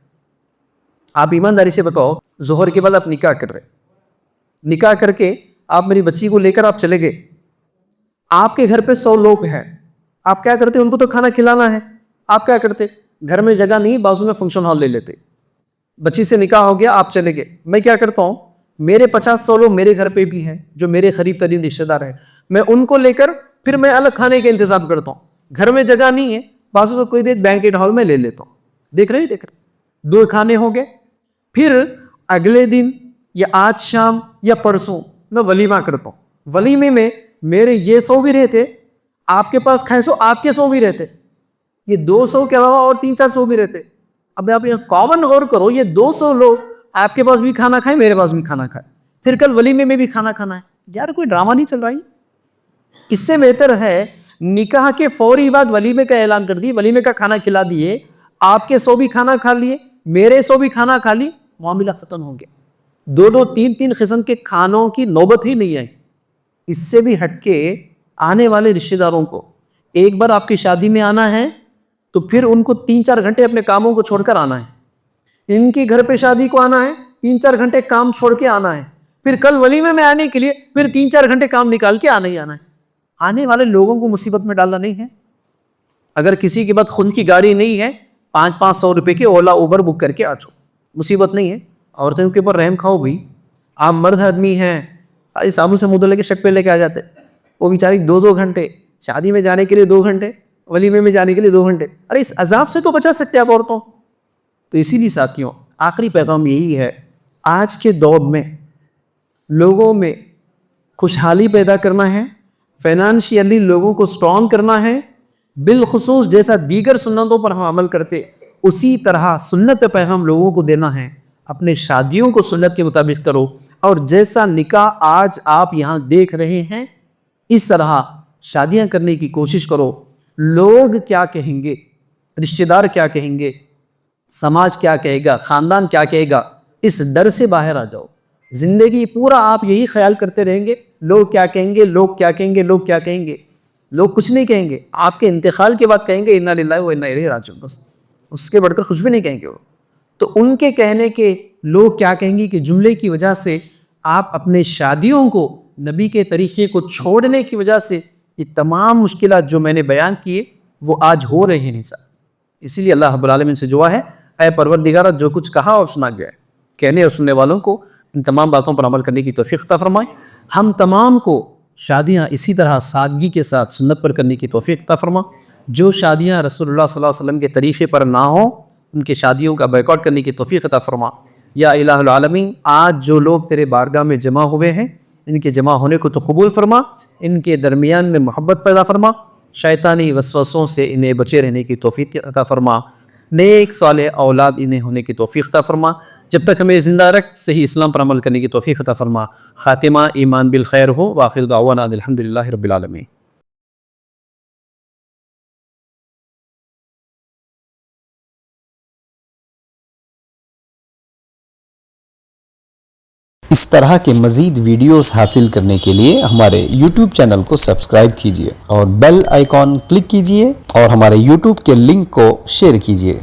آپ ایمانداری سے بتاؤ, ظہر کے بعد آپ نکاح کر رہے, نکاح کر کے آپ میری بچی کو لے کر آپ چلے گئے, آپ کے گھر پہ 100 لوگ ہیں, آپ کیا کرتے؟ ان کو تو کھانا کھلانا ہے, آپ کیا کرتے؟ گھر میں جگہ نہیں, بازو میں فنکشن ہال لے لیتے. بچی سے نکاح ہو گیا, آپ چلے گئے, میں کیا کرتا ہوں, میرے 50-100 لوگ میرے گھر پہ بھی ہیں جو میرے قریب ترین رشتہ دار ہیں, میں ان کو لے کر پھر میں الگ کھانے کا انتظام کرتا ہوں. گھر میں جگہ نہیں ہے, بازو میں کوئی دیر بینکٹ ہال میں لے لیتا ہوں. دیکھ رہے 2 کھانے ہو گئے. پھر اگلے دن یا آج شام یا پرسوں میں ولیمہ کرتا ہوں. ولیمے میں میرے یہ 100 بھی رہتے, آپ کے پاس کھائے 100, آپ کے 100 بھی رہتے, یہ 200 کے علاوہ اور 300-400 بھی رہتے. اب آپ یہ کامن غور کرو, یہ 200 لوگ آپ کے پاس بھی کھانا کھائیں, میرے پاس بھی کھانا کھائیں, پھر کل ولیمے میں بھی کھانا کھانا ہے. یار کوئی ڈرامہ نہیں چل رہا ہے. اس سے بہتر ہے نکاح کے فوری بعد ولیمے کا اعلان کر دیے, ولیمے کا کھانا کھلا دیے, آپ کے 100 بھی کھانا کھا لیے, میرے 100 بھی کھانا کھا لی, معاملہ ختم ہو گیا. 2 3 قسم کے کھانوں کی نوبت ہی نہیں آئی. اس سے بھی ہٹ کے آنے والے رشتہ داروں کو ایک بار آپ کی شادی میں آنا ہے تو پھر ان کو 3 4 گھنٹے اپنے کاموں کو چھوڑ کر آنا ہے. ان کے گھر پہ شادی کو آنا ہے, 3 4 گھنٹے کام چھوڑ کے آنا ہے. پھر کل ولیمے میں آنے کے لیے پھر 3 4 گھنٹے کام نکال کے آنا ہی آنا ہے. آنے والے لوگوں کو مصیبت میں ڈالنا نہیں ہے. اگر کسی کے بعد خود کی گاڑی نہیں ہے, 500 روپے کے اولا اوبر بک کر کے آ جاؤ, مصیبت نہیں ہے. عورتوں کے اوپر رحم کھاؤ بھی. آپ مرد آدمی ہیں, صابن سے منہ دھونے کے شک پہ لے کے آ جاتے, وہ بیچاری 2 گھنٹے شادی میں جانے کے لیے 2 گھنٹے, ولیمے میں جانے کے لیے 2 گھنٹے. ارے اس عذاب سے تو بچا سکتے آپ عورتوں. تو اسی لیے ساتھیوں, آخری پیغام یہی ہے, آج کے دور میں لوگوں میں خوشحالی پیدا کرنا ہے, فائنانشیلی لوگوں کو سٹرونگ کرنا ہے. بالخصوص جیسا دیگر سنتوں پر ہم عمل کرتے اسی طرح سنت پیغام لوگوں کو دینا ہے. اپنے شادیوں کو سنت کے مطابق کرو, اور جیسا نکاح آج آپ یہاں دیکھ رہے ہیں اس طرح شادیاں کرنے کی کوشش کرو. لوگ کیا کہیں گے, رشتہ دار کیا کہیں گے, سماج کیا کہے گا, خاندان کیا کہے گا, اس ڈر سے باہر آ جاؤ. زندگی پورا آپ یہی خیال کرتے رہیں گے, لوگ کیا کہیں گے, لوگ کیا کہیں گے, لوگ کیا کہیں گے. لوگ کچھ نہیں کہیں گے, آپ کے انتقال کے بعد کہیں گے انا للہ و انا الیہ راجعون, بس اس کے بڑھ کر کچھ بھی نہیں کہیں گے وہ. تو ان کے کہنے کے لوگ کیا کہیں گے کہ جملے کی وجہ سے آپ اپنے شادیوں کو نبی کے طریقے کو چھوڑنے کی وجہ سے یہ تمام مشکلات جو میں نے بیان کیے وہ آج ہو رہے ہیں نہیں صاحب. اسی لیے اللہ رب العالمین سے دعا ہے, اے پروردگار جو کچھ کہا اور سنا گیا ہے, کہنے اور سننے والوں کو ان تمام باتوں پر عمل کرنے کی توفیق عطا فرمائے. ہم تمام کو شادیاں اسی طرح سادگی کے ساتھ سنت پر کرنے کی توفیق عطا فرما. جو شادیاں رسول اللہ صلی اللہ علیہ وسلم کے طریقے پر نہ ہوں ان کے شادیوں کا بائیکاٹ کرنے کی توفیق عطا فرما. یا الہ العالمین, آج جو لوگ تیرے بارگاہ میں جمع ہوئے ہیں ان کے جمع ہونے کو تو قبول فرما, ان کے درمیان میں محبت پیدا فرما, شیطانی وسوسوں سے انہیں بچے رہنے کی توفیق عطا فرما, نیک صالح اولاد انہیں ہونے کی توفیق عطا فرما. جب تک ہمیں زندہ رکھ صحیح اسلام پر عمل کرنے کی توفیق عطا فرما. خاتمہ ایمان بالخیر ہو. وآخر دعوانا الحمدللہ رب العالمین. اس طرح کے مزید ویڈیوز حاصل کرنے کے لیے ہمارے YouTube چینل کو سبسکرائب کیجیے اور بیل آئیکن کلک کیجیے اور ہمارے YouTube کے لنک کو شیئر کیجیے.